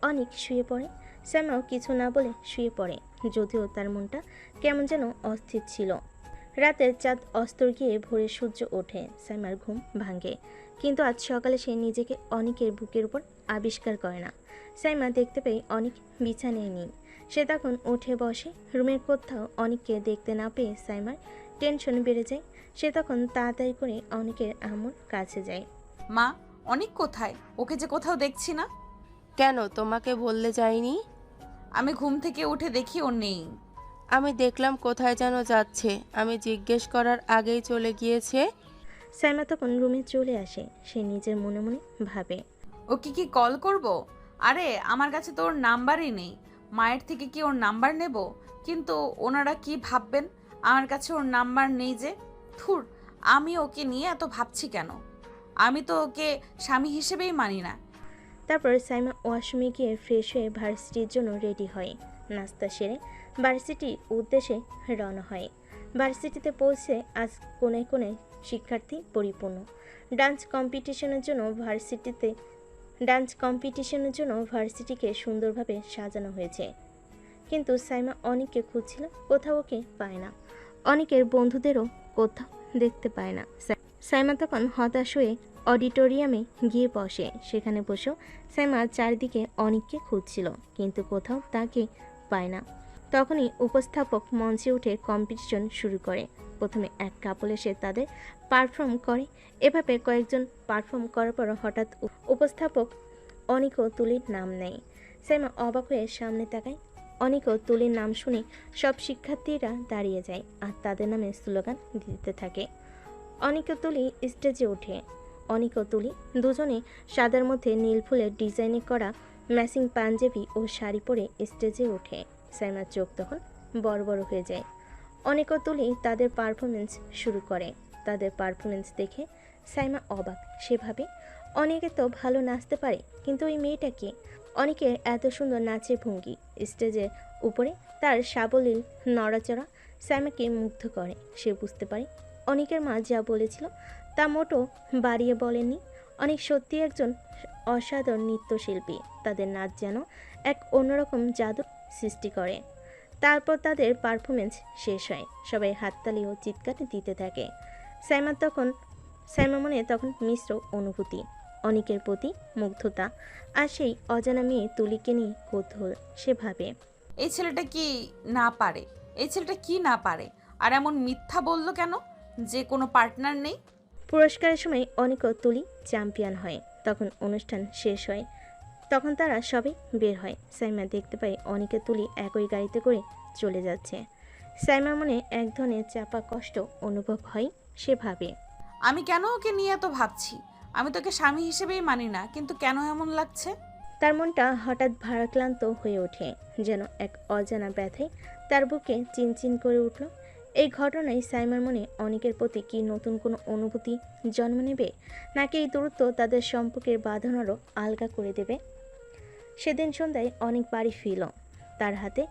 অনেক শুয়ে পড়ে। শ্যামাও কিছু না বলে শুয়ে পড়ে, যদিও তার মনটা কেমন যেন অস্থির ছিল। রাতের চাঁদ অস্তর গিয়ে ভোরে সূর্য ওঠে, শ্যামার ঘুম ভাঙে। কিন্তু আজ সকালে সে নিজেকে অনেকের বুকের উপর আবিষ্কার করে না। সাইমা দেখতে পেয়ে অনেক বিছানায় নেই। সে তখন উঠে বসে। রুমের কোথাও অনেককে দেখতে না পেয়ে সাইমার টেনশন বেড়ে যায়। সে তখন তাড়াতাড়ি করে অনেকের আম্মুর কাছে যায়। মা, অনেক কোথায়? ওকে যে কোথাও দেখছি না। কেন, তোমাকে বললে যায়নি? আমি ঘুম থেকে উঠে দেখি ও নেই। আমি দেখলাম কোথায় যেন যাচ্ছে, আমি জিজ্ঞেস করার আগেই চলে গিয়েছে। সাইমা তখন রুমে চলে আসে। সে নিজের মনে মনে ভাবে, ওকে কি কল করব? আরে আমার কাছে তো ওর নাম্বারই নেই। মায়ের থেকে কি ওর নাম্বার নেব? কিন্তু ওনারা কি ভাববেন আমার কাছে ওর নাম্বার নেই যে। থুর, আমি ওকে নিয়ে এত ভাবছি কেন? আমি তো ওকে স্বামী হিসেবেই মানি না। তারপর সাইমা ওয়াশরুমে গিয়ে ফ্রেশ হয়ে ভার্সিটির জন্য রেডি হয়। নাস্তা সেরে ভার্সিটির উদ্দেশ্যে রওনা হয়। ভার্সিটিতে পৌঁছে আজ কোণে কোণে শিক্ষার্থী পরিপূর্ণ। ডান্স কম্পিটিশনের জন্য ভার্সিটিকে সুন্দরভাবে সাজানো হয়েছে। কিন্তু সাইমা অনেককে খুঁজছিল, কোথাও ওকে পায় না। অনেকের বন্ধুদেরও কোথাও দেখতে পায় না। সাইমা তখন হতাশ হয়ে অডিটোরিয়ামে গিয়ে বসে। সেখানে বসেও সাইমা চারিদিকে অনেককে খুঁজছিল, কিন্তু কোথাও তাকে পায় না। তখনই উপস্থাপক মঞ্চে উঠে কম্পিটিশন শুরু করে। প্রথমে এক কাপল এসে তাদের পারফর্ম করে। এভাবে কয়েকজন পারফর্ম করার পর হঠাৎ উপস্থাপক অনিকও তুলির নাম নেয়। সাইমা অবাক হয়ে সামনে তাকায়। অনিকও তুলির নাম শুনে সব শিক্ষার্থীরা দাঁড়িয়ে যায় আর তাদের নামে স্লোগান দিতে থাকে। অনিকও তুলি স্টেজে ওঠে। অনিকও তুলি দুজনে সাদার মধ্যে নীল ফুলের ডিজাইনে করা ম্যাচিং পাঞ্জাবি ও শাড়ি পরে স্টেজে ওঠে। সাইমার চোখ তখন বড় বড় হয়ে যায়। অনিকও তুলি তাদের পারফরমেন্স শুরু করে। তাদের পারফরমেন্স দেখে সাইমা অবাক। সেভাবে অনেকে তো ভালো নাচতে পারে, কিন্তু ওই মেয়েটাকে অনেকের এত সুন্দর নাচের ভঙ্গি, স্টেজের উপরে তার সাবলীল নড়াচড়া সাইমাকে মুগ্ধ করে। সে বুঝতে পারে অনেকের মা যা বলেছিল তা মোটো বাড়িয়ে বলেননি। অনেক সত্যি একজন অসাধারণ নৃত্যশিল্পী। তাদের নাচ যেন এক অন্যরকম জাদু সৃষ্টি করে। তারপর তাদের পারফরমেন্স শেষ হয়। সবাই হাততালি ও চিৎকার দিতে থাকে। সাইমার মনে তখন মিশ্র অনুভূতি, অনেকের প্রতি মুগ্ধতা আর সেই অজানা মেয়ে তুলিকে নিয়ে কৌতূহল। সে ভাবে, এই ছেলেটা কি না পারে? আর এমন মিথ্যা বললো কেন যে কোনো পার্টনার নেই? পুরস্কারের সময় অনেকও তুলি চ্যাম্পিয়ন হয়। তখন অনুষ্ঠান শেষ হয়। তখন তারা সবাই বের হয়। সাইমা দেখতে পায় অনেকে তুলি একই গাড়িতে করে চলে যাচ্ছে। সাইমার মনে এক ধরনের চাপা কষ্ট অনুভব হয়। সে ভাবে, আমি কেন ওকে নিয়ে এত ভাবছি? আমি তোকে স্বামী হিসেবেই মানি না, কিন্তু কেন এমন লাগছে? তার মনটা হঠাৎ ভারাক্রান্ত হয়ে ওঠে, যেন এক অজানা ব্যথায় তার বুকে চিনচিন করে উঠল। এই ঘটনায় সাইমার মনে অনেকের প্রতি কি নতুন কোনো অনুভূতি জন্ম নেবে, নাকি এই দূরত্ব তাদের সম্পর্কের বাঁধন আরও আলগা করে দেবে? সেদিন সন্ধ্যায় অনেক বাড়ি ফিরল, তার হাতে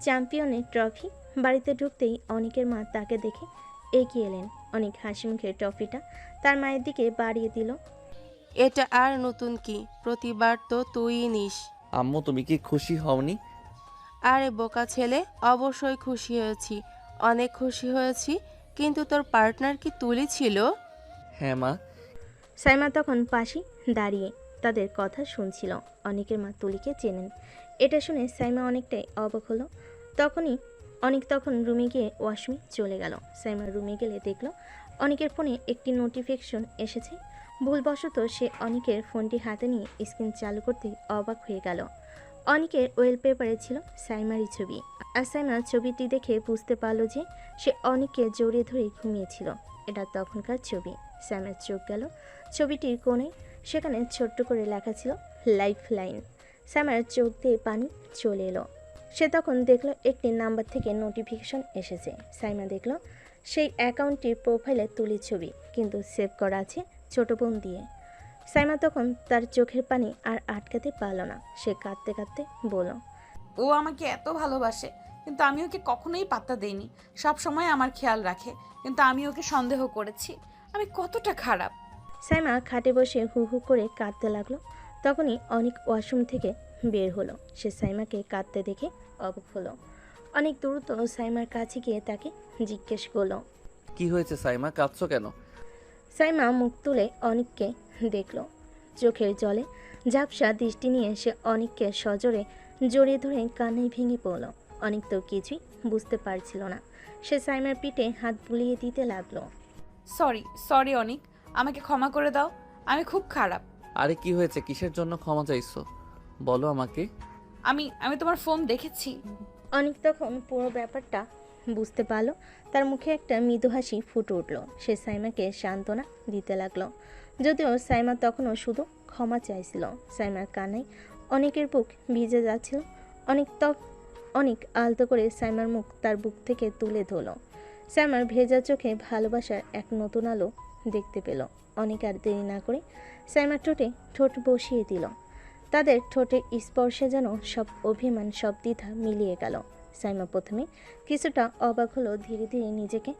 চ্যাম্পিয়নের ট্রফি। বাড়িতে ঢুকতেই অনেকের মা তাকে দেখে এগিয়ে এলেন। অনেক হাসি মুখে ট্রফিটা তার মায়ের দিকে বাড়িয়ে দিল। এটা আর নতুন কি, প্রতিবার তো তুই নিস। আম্মু তুমি কি খুশি হওনি? আরে বোকা ছেলে, অবশ্যই খুশি হয়েছি, অনেক খুশি হয়েছি। কিন্তু তোর পার্টনার কি তুলি ছিল? হ্যাঁ মা। সাইমা তখন পাশে দাঁড়িয়ে তাদের কথা শুনছিল। অনেকের মা তুলিকে চেনেন। এটা শুনে সাইমা অনেকটাই অবাক হলো। অনেক তখন রুমে গিয়ে ওয়াশরুমে চলে গেল। সাইমা রুমে গেলে দেখলো অনেকের ফোনে একটি নোটিফিকেশন এসেছে। ভুলবশত সে অনেকের ফোনটি হাতে নিয়ে স্ক্রিন চালু করতে অবাক হয়ে গেল। অনেকের ওয়েলপেপারে ছিল সাইমারই ছবি। আর সাইমা ছবিটি দেখে বুঝতে পারলো যে সে অনেককে জড়িয়ে ধরে ঘুমিয়েছিল। এটা তখনকার ছবি। সাইমার চোখ গেল ছবিটির কোণে, সেখানে ছোট্ট করে লেখা ছিল লাইফ লাইন। সাইমার চোখ দিয়ে পানি চলে এলো। সে তখন দেখলো একটি নাম্বার থেকে নোটিফিকেশন এসেছে। সাইমা দেখলো সেই অ্যাকাউন্টটির প্রোফাইলে তুলির ছবি, কিন্তু সেভ করা আছে ছোট বোন দিয়ে। সাইমা তখন তার চোখের পানি আর আটকাতে পারল না। সে কাঁদতে কাঁদতে বলল, ও আমাকে এত ভালোবাসে, কিন্তু আমি ওকে কখনোই পাত্তা দেইনি। সব সময় আমার খেয়াল রাখে, কিন্তু আমি ওকে সন্দেহ করেছি। আমি কতটা খারাপ। সাইমা খাটে বসে হু হু করে কাঁদতে লাগলো। তখনই অনেক ওয়াশরুম থেকে বের হলো। সে সাইমাকে কাঁদতে দেখে অবাক হলো। অনেক দ্রুত সাইমার কাছে গিয়ে তাকে জিজ্ঞেস করলো, কি হয়েছে সাইমা, কাঁদছো কেন? সাইমা মুখ তুলে অনেককে দেখলো। চোখের জলে ঝাপসা দৃষ্টি নিয়ে সে অনেককে সজোরে জড়িয়ে ধরে কান্নায় ভেঙে পড়ল। অনেক তো কিছুই বুঝতে পারছিল না। সে সাইমার পিঠে হাত বুলিয়ে দিতে লাগলো। সরি অনিক, আমাকে ক্ষমা করে দাও। আমি খুব খারাপ। আরে কি হয়েছে, কিসের জন্য ক্ষমা চাইছো বলো আমাকে। আমি তোমার ফোন দেখেছি। অনেক তখন পুরো ব্যাপারটা বুঝতে পারলো। তার মুখে একটা মৃদু হাসি ফুটে উঠল। সে সাইমাকে সান্ত্বনা দিতে লাগলো, যদিও সাইমা তখনও শুধু ক্ষমা চাইছিল। সাইমার কান্নায় অনেকের বুক ভিজে যাচ্ছিল। অনেক আলতো করে সাইমার মুখ তার বুক থেকে তুলে ধরল। সাইমার ভেজা চোখে ভালোবাসার এক নতুন আলো দেখতে পেল। অনেক আর দেরি না করে সাইমার ঠোঁটে ঠোঁট বসিয়ে দিল। তাদের ঠোঁটের স্পর্শে যেন সব অভিমান, সব দ্বিধা মিলিয়ে গেল। সাইমা প্রথমে কিছুটা অবাক হলো, ধীরে ধীরে নিজেকে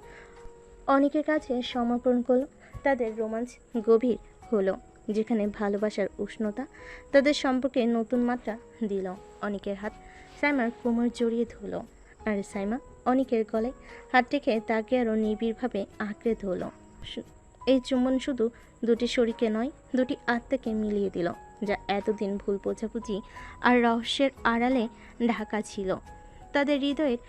অনেকের কাছে সমর্পণ করলো। তাদের রোমাঞ্চ গভীর হলো, যেখানে ভালোবাসার উষ্ণতা তাদের সম্পর্কে নতুন মাত্রা দিল। অনেকের হাত সাইমার কোমর জড়িয়ে ধরল, আর সাইমা অনেকের গলায় হাত রেখে তাকে আরও নিবিড়ভাবে আঁকড়ে ধরল। এই চুম্বন শুধু দুটি শরীরকে নয়, দুটি আত্মাকে মিলিয়ে দিল, যা এতদিন ভুল বোঝাবুঝি আর রহস্যের আড়ালে ঢাকা ছিল। তাদের হৃদয়ের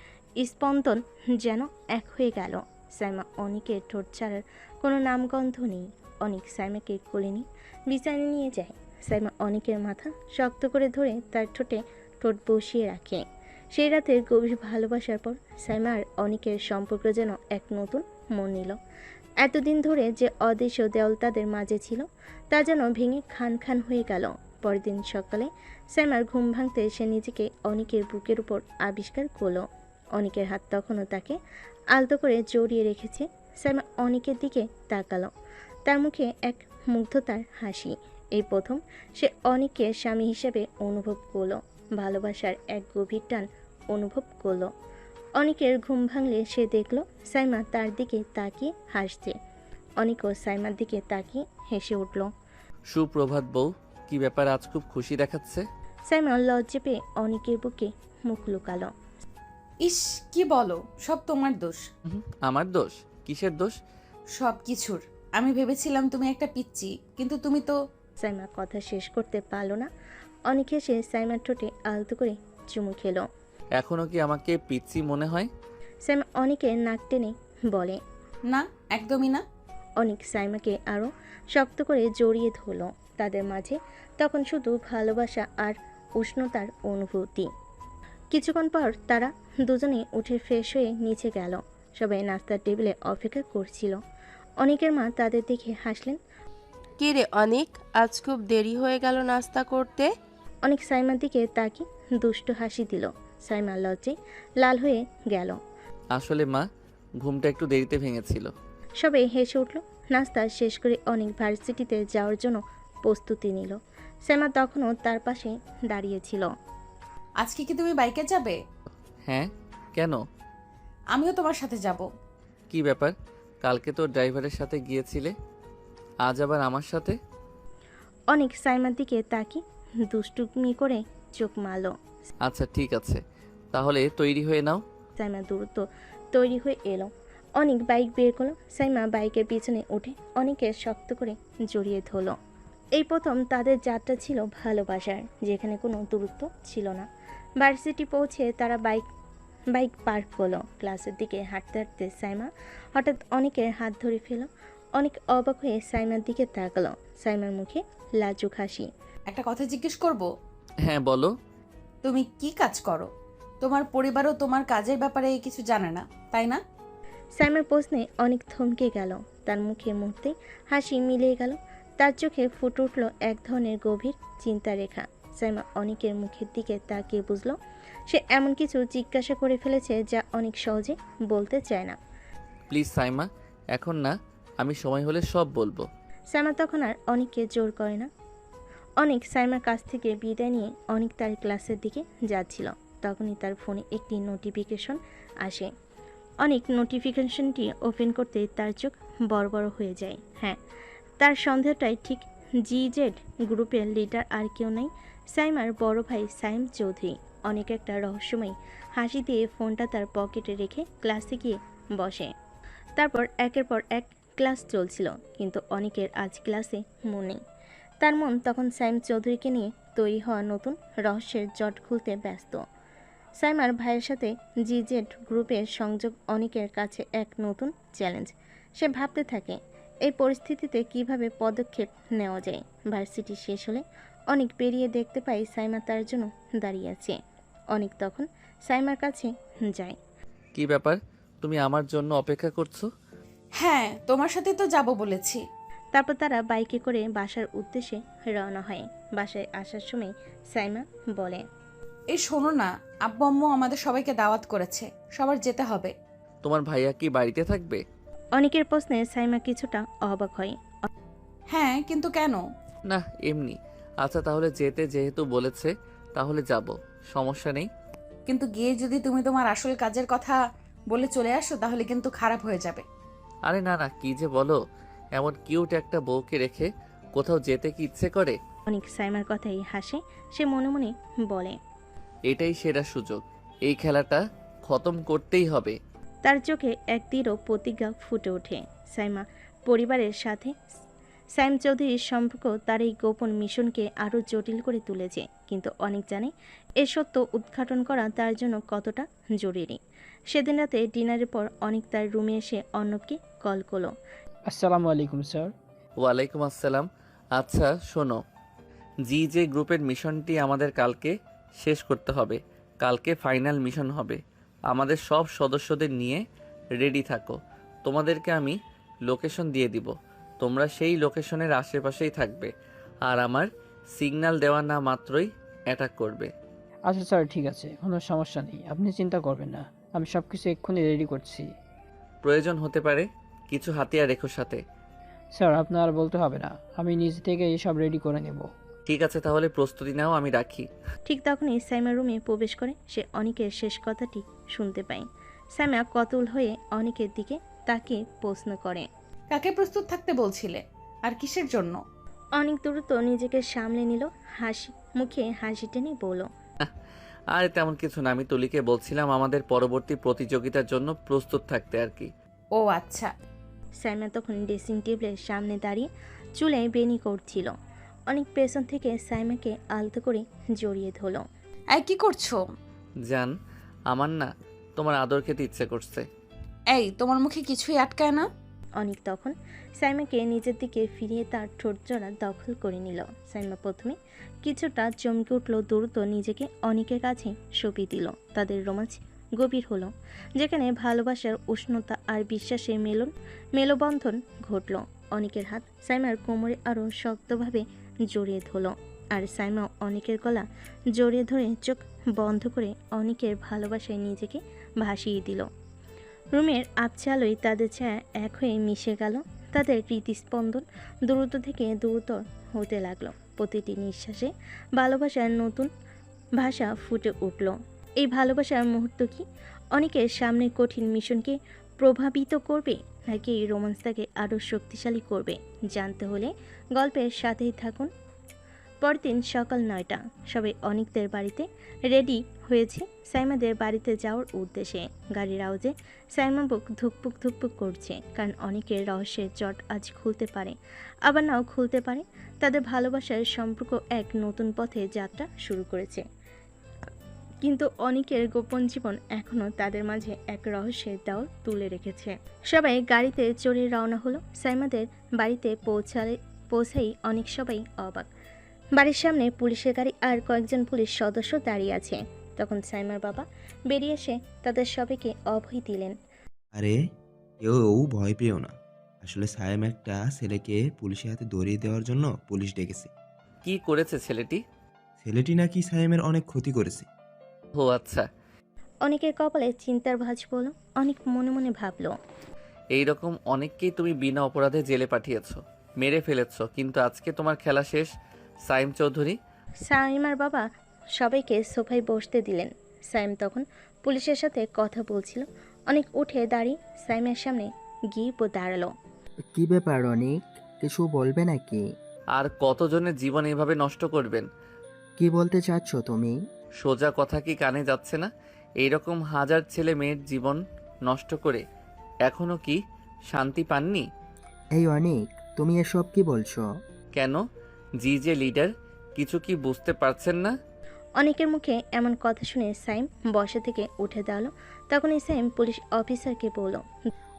স্পন্দন যেন এক হয়ে গেল। সাইমা অনেকের ঠোঁট ছাড়ার কোনো নামগন্ধ নেই। অনেক সাইমাকে কোলে নিয়ে বিছানায় নিয়ে যায়। সাইমা অনেকের মাথা শক্ত করে ধরে তার ঠোঁটে ঠোঁট বসিয়ে রাখে। সেই রাতের গভীর ভালোবাসার পর সাইমা আর অনেকের সম্পর্ক যেন এক নতুন মন নিল। এতদিন ধরে যে অদৃশ্য দেওয়াল তাদের মাঝে ছিল, তা যেন ভেঙে খান খান হয়ে গেল। পরের দিন সকালে সাইমার ঘুম ভাঙতে সে নিজেকে অনেকের বুকের উপর আবিষ্কার করলো। অনেকের হাত তখনও তাকে আলতো করে জড়িয়ে রেখেছে। সাইমা অনেকের দিকে তাকালো, তার মুখে এক মুগ্ধতার হাসি। এই প্রথম সে অনেককে স্বামী হিসেবে অনুভব করলো। ভালোবাসার এক গভীর টান অনুভব করলো। অনেকের ঘুম ভাঙলে সে দেখল সাইমা তার দিকে তাকিয়ে হাসছে। অনেকও সাইমার দিকে তাকিয়ে হেসে উঠল। সুপ্রভাত বউ, কি ব্যাপার আজ খুব খুশি দেখাচ্ছে? সাইমা লজ্জা পেয়ে অনেকের বুকে মুখ লুকালো। ইস, কি বলো, সব তোমার দোষ। আমার দোষ? কিসের দোষ? সব কিছুর। আমি ভেবেছিলাম তুমি একটা পিচ্চি, কিন্তু তুমি তো। সাইমা কথা শেষ করতে পারলো না। অনেক হেসে সাইমার ঠোঁটে আলতো করে চুমু খেলো। এখনো কি আমাকে পিচ্চি মনে হয়? সাইমা অনেকের নাক টেনে বলে, না, একদমই না। অনেক সাইমাকে আরও শক্ত করে জড়িয়ে ধরল। তাদের মাঝে তখন শুধু ভালোবাসা আর উষ্ণতার অনুভূতি। কিছুক্ষণ পর তারা দুজনে উঠে ফ্রেশ হয়ে নিচে গেল। সবাই নাস্তার টেবিলে অপেক্ষা করছিল। অনেকের মা তাদের দেখে হাসলেন। কে রে অনেক, আজ খুব দেরি হয়ে গেল নাস্তা করতে? অনেক সাইমার দিকে তাকিয়ে দুষ্ট হাসি দিল। সাইমা লজ্জায় লাল হয়ে গেল। আসলে মা, ঘুমটা একটু দেরিতে ভেঙেছিল। সবাই হেসে উঠল। নাস্তা শেষ করে অনেক ভার্সিটিতে যাওয়ার জন্য প্রস্তুতি নিল। সাইমা তখনও তার পাশে দাঁড়িয়েছিল। আজকে কি তুমি বাইকে যাবে? হ্যাঁ, কেন? আমিও তোমার সাথে যাব। কি ব্যাপার, কালকে তো ড্রাইভারের সাথে গিয়েছিলে, আজ আবার আমার সাথে? অনেক সাইমার দিকে তাকিয়ে দুষ্টুমি করে চোখ মারল। আচ্ছা ঠিক আছে, তাহলে তৈরি হয়ে নাও। সাইমা দ্রুত তৈরি হয়ে এলো। অনেক বাইক বের করলো। সাইমা বাইকের পিছনে উঠে অনেককে শক্ত করে জড়িয়ে ধরলো। এই প্রথম তাদের যাত্রা ছিল ভালোবাসার, যেখানে কোনো দূরত্ব ছিল না। ভার্সিটি পৌঁছে তারা বাইক পার্ক করলো। ক্লাসের দিকে হাঁটতে হাঁটতে সাইমা হঠাৎ অনেকের হাত ধরে ফেল। অনেক অবাক হয়ে সাইমার দিকে তাকালো। সাইমার মুখে লাজুক হাসি। একটা কথা জিজ্ঞেস করব? হ্যাঁ বলো। তুমি কি কাজ করো? তোমার পরিবারও তোমার কাজের ব্যাপারে কিছু জানে না, তাই না? সাইমার প্রশ্নে অনেক থমকে গেল। তার মুখে মুহূর্তে হাসি মিলিয়ে গেল। তার চোখে ফুটে উঠল এক ধরনের গভীর চিন্তা রেখা। সাইমা অনেকের মুখের দিকে তাকিয়ে বুঝলো সে এমন কিছু জিজ্ঞাসা করে ফেলেছে যা অনেক সহজে বলতে চায় না। প্লিজ সাইমা, এখন না, আমি সময় হলে সব বলবো। সাইমা তখন আর অনেককে জোর করে না। অনেক সাইমার কাছ থেকে বিদায় নিয়ে অনেক তার ক্লাসের দিকে যাচ্ছিল। তখনই তার ফোনে একটি নোটিফিকেশন আসে। অনেক নোটিফিকেশনটি ওপেন করতে তার চোখ বড় বড় হয়ে যায়। হ্যাঁ, তার সন্দেহটাই ঠিক। জিজেড গ্রুপের লিডার আর কেউ নাই, সাইমার বড় ভাই সাইম চৌধুরী। অনেক একটা রহস্যময় হাসি দিয়ে ফোনটা তার পকেটে রেখে ক্লাসে গিয়ে বসে। তারপর একের পর এক ক্লাস চলছিল, কিন্তু অনেকের আজ ক্লাসে মন নেই। তার মন তখন সাইম চৌধুরীকে নিয়ে তৈরি হওয়া নতুন রহস্যের জট খুলতে ব্যস্ত। সাইমার ভাইয়ের সাথে জিজেড গ্রুপের সংযোগ অনেকের কাছে এক নতুন চ্যালেঞ্জ। সে ভাবতে থাকে এই পরিস্থিতিতে কিভাবে পদক্ষেপ নেওয়া যায়। ভার্সিটি শেষ হলে অনেক পেরিয়ে দেখতে পাই সাইমা তার জন্য দাঁড়িয়ে আছে। অনেক তখন সাইমার কাছে যায়। কি ব্যাপার, তুমি আমার জন্য অপেক্ষা করছো? হ্যাঁ, তোমার সাথে তো যাব বলেছি। তারপর তারা বাইকে করে বাসার উদ্দেশ্যে রওনা হয়। বাসায় আসার সময় সাইমা বলে, এই শোনো না, আব্বু আম্মু আমাদের সবাইকে দাওয়াত করেছে, সবার যেতে হবে। তোমার ভাইয়া কি বাড়িতে থাকবে? অনেকের প্রশ্নে সাইমা কিছুটা অবাক হয়। হ্যাঁ, কিন্তু কেন? না, এমনি। আচ্ছা তাহলে যেহেতু বলেছে তাহলে যাব, সমস্যা নেই। কিন্তু গিয়ে যদি তুমি তোমার আসল কাজের কথা বলে চলে আসো তাহলে কিন্তু খারাপ হয়ে যাবে। আরে না না, কি যে বলো, এমন কিউট একটা বউকে রেখে কোথাও যেতে কি ইচ্ছে করে? অনেক সাইমার কথাই হাসে। সে মনে মনে বলে, এটাই সেরা সুযোগ, এই খেলাটা খতম করতেই হবে। তার চোখে এক দৃঢ় প্রতিজ্ঞা ফুটে ওঠে। সাইমা পরিবারের সাথে সাইম চৌধুরীর সম্পর্ক তার এই গোপন মিশনকে আরও জটিল করে তুলেছে। কিন্তু অনেক জানে এ সত্য উদ্ঘাটন করা তার জন্য কতটা জরুরি। সেদিন রাতে ডিনারের পর অনেক তার রুমে এসে অর্ণবকে কল করলো। আসসালামু আলাইকুম স্যার। ওয়ালাইকুম আসসালাম। আচ্ছা শোনো, যে গ্রুপের মিশনটি আমাদের কালকে শেষ করতে হবে। কালকে ফাইনাল মিশন হবে। আমাদের সব সদস্যদের নিয়ে রেডি থাকো। তোমাদেরকে আমি লোকেশন দিয়ে দিব, তোমরা সেই লোকেশনের আশেপাশেই থাকবে। আর আমার সিগন্যাল দেওয়া না মাত্রই অ্যাটাক করবে। আচ্ছা স্যার, ঠিক আছে, কোনো সমস্যা নেই, আপনি চিন্তা করবেন না, আমি সব কিছু এক্ষুনি রেডি করছি। প্রয়োজন হতে পারে কিছু হাতিয়ার রেখো সাথে। স্যার আপনার আর বলতে হবে না, আমি নিজে থেকে এইসব রেডি করে নেব। ঠিক আছে, তাহলে প্রস্তুতি নাও, আমি রাখি। ঠিক তখনই সাইমা রুমে প্রবেশ করে। সে অনেকের শেষ কথাটি শুনতে পায়। সাইমা কতুল হয়ে অনেকের দিকে তাকিয়ে প্রশ্ন করে, কাকে প্রস্তুত থাকতে বলছিলে আর কিসের জন্য? অনেক দ্রুত নিজেকে সামলে নিল। হাসি মুখে হাসি টেনে বলল, আর তেমন কিছু না, আমি তুলিকে বলছিলাম আমাদের পরবর্তী প্রতিযোগিতার জন্য প্রস্তুত থাকতে আর কি। ও আচ্ছা। সাইমা তখন ড্রেসিং টেবিলের সামনে দাঁড়িয়ে চুলে বেনি করছিল। অনেক পেছন থেকে সাইমাকে আলতো করে জড়িয়ে ধরল। এই কি করছো? জান, আমার না তোমার আদর খেতে ইচ্ছে করছে। এই, তোমার মুখে কিছুই আটকায় না? অনেক তখন সাইমাকে নিজের দিকে ফিরিয়ে তার ঠোঁটজোড়া দখল করে নিল। সাইমা প্রথমে কিছুটা চমকে উঠল, দ্রুত নিজেকে অনেকের কাছে সঁপে দিল। তাদের রোমাঞ্চ গভীর হলো, যেখানে ভালোবাসার উষ্ণতা আর বিশ্বাসের মেলবন্ধন ঘটল। অনেকের হাত সাইমার কোমরে আরও শক্তভাবে জড়িয়ে ধরল, আর সাইমা অনেকের গলা জড়িয়ে ধরে চোখ বন্ধ করে অনেকের ভালোবাসায় নিজেকে ভাসিয়ে দিল। রুমের আবছা আলোয় তাদের ছায়া এক হয়ে মিশে গেল। তাদের হৃদস্পন্দন দ্রুত থেকে দ্রুতর হতে লাগলো। প্রতিটি নিঃশ্বাসে ভালোবাসার নতুন ভাষা ফুটে উঠল। এই ভালোবাসার মুহূর্ত কি অনেকের সামনে কঠিন মিশনকে প্রভাবিত করবে, নাকি এই রোমান্সটাকে আরও শক্তিশালী করবে? জানতে হলে গল্পের সাথেই থাকুন। পরদিন সকাল 9টা, সবাই অনেকদের বাড়িতে রেডি হয়েছে সাইমাদের বাড়িতে যাওয়ার উদ্দেশ্যে। গাড়ির আওয়াজে সাইমা বুক ধুকপুক ধুকপুক করছে, কারণ অনেকের রহস্যের জট আজ খুলতে পারে, আবার নাও খুলতে পারে। তাদের ভালোবাসার সম্পর্ক এক নতুন পথে যাত্রা শুরু করেছে, কিন্তু অনেকের গোপন জীবন এখনও তাদের মাঝে এক রহস্যের দেওয়াল তুলে রেখেছে। সবাই গাড়িতে চড়ে রওনা হলো। সাইমাদের বাড়িতে পৌঁছাই অনেক সবাই অবাক। বাড়ির সামনে পুলিশের গাড়ি আর কয়েকজন পুলিশ সদস্য দাঁড়িয়ে আছে। তখন সাইমার বাবা বেরিয়ে এসে তাদের সবাইকে অভয় দিলেন। আরে কেউ ভয় পেও না, আসলে সায়েম একটা ছেলেকে পুলিশের হাতে ধরিয়ে দেওয়ার জন্য পুলিশ ডেকেছে। কি করেছে ছেলেটি? ছেলেটি নাকি সায়েমের অনেক ক্ষতি করেছে। ও আচ্ছা। অনেকের কপালে চিন্তার ভাঁজ পড়ল। অনেক মনে মনে ভাবল, এইরকম অনেককেই তুমি বিনা অপরাধে জেলে পাঠিয়েছো, মেরে ফেলেছো, কিন্তু আজকে তোমার খেলা শেষ সাইম চৌধুরী। সাইমার বাবা সবাইকে সোফায় বসতে দিলেন। সাইম তখন পুলিশের সাথে কথা বলছিল। অনেক উঠে দাঁড়িয়ে সাইমের সামনে গিয়ে দাঁড়ালো। কি ব্যাপার অনেক, কিছু বলবে নাকি? আর কতজনের জীবন এভাবে নষ্ট করবেন? কি বলতে চাচ্ছ তুমি? সোজা কথা কি কানে যাচ্ছে না? এইরকম হাজার ছেলে মেয়ের জীবন নষ্ট করে এখনো কি শান্তি পাননি? এই অনেক, তুমি এসব কি বলছো? কেন? জি যে লিডার, কিছু কি বুঝতে পারছেন না? অনেকের মুখে এমন কথা শুনে সাইম বসা থেকে উঠে দাঁড়ালো। তখনই সাইম পুলিশ অফিসারকে বলল,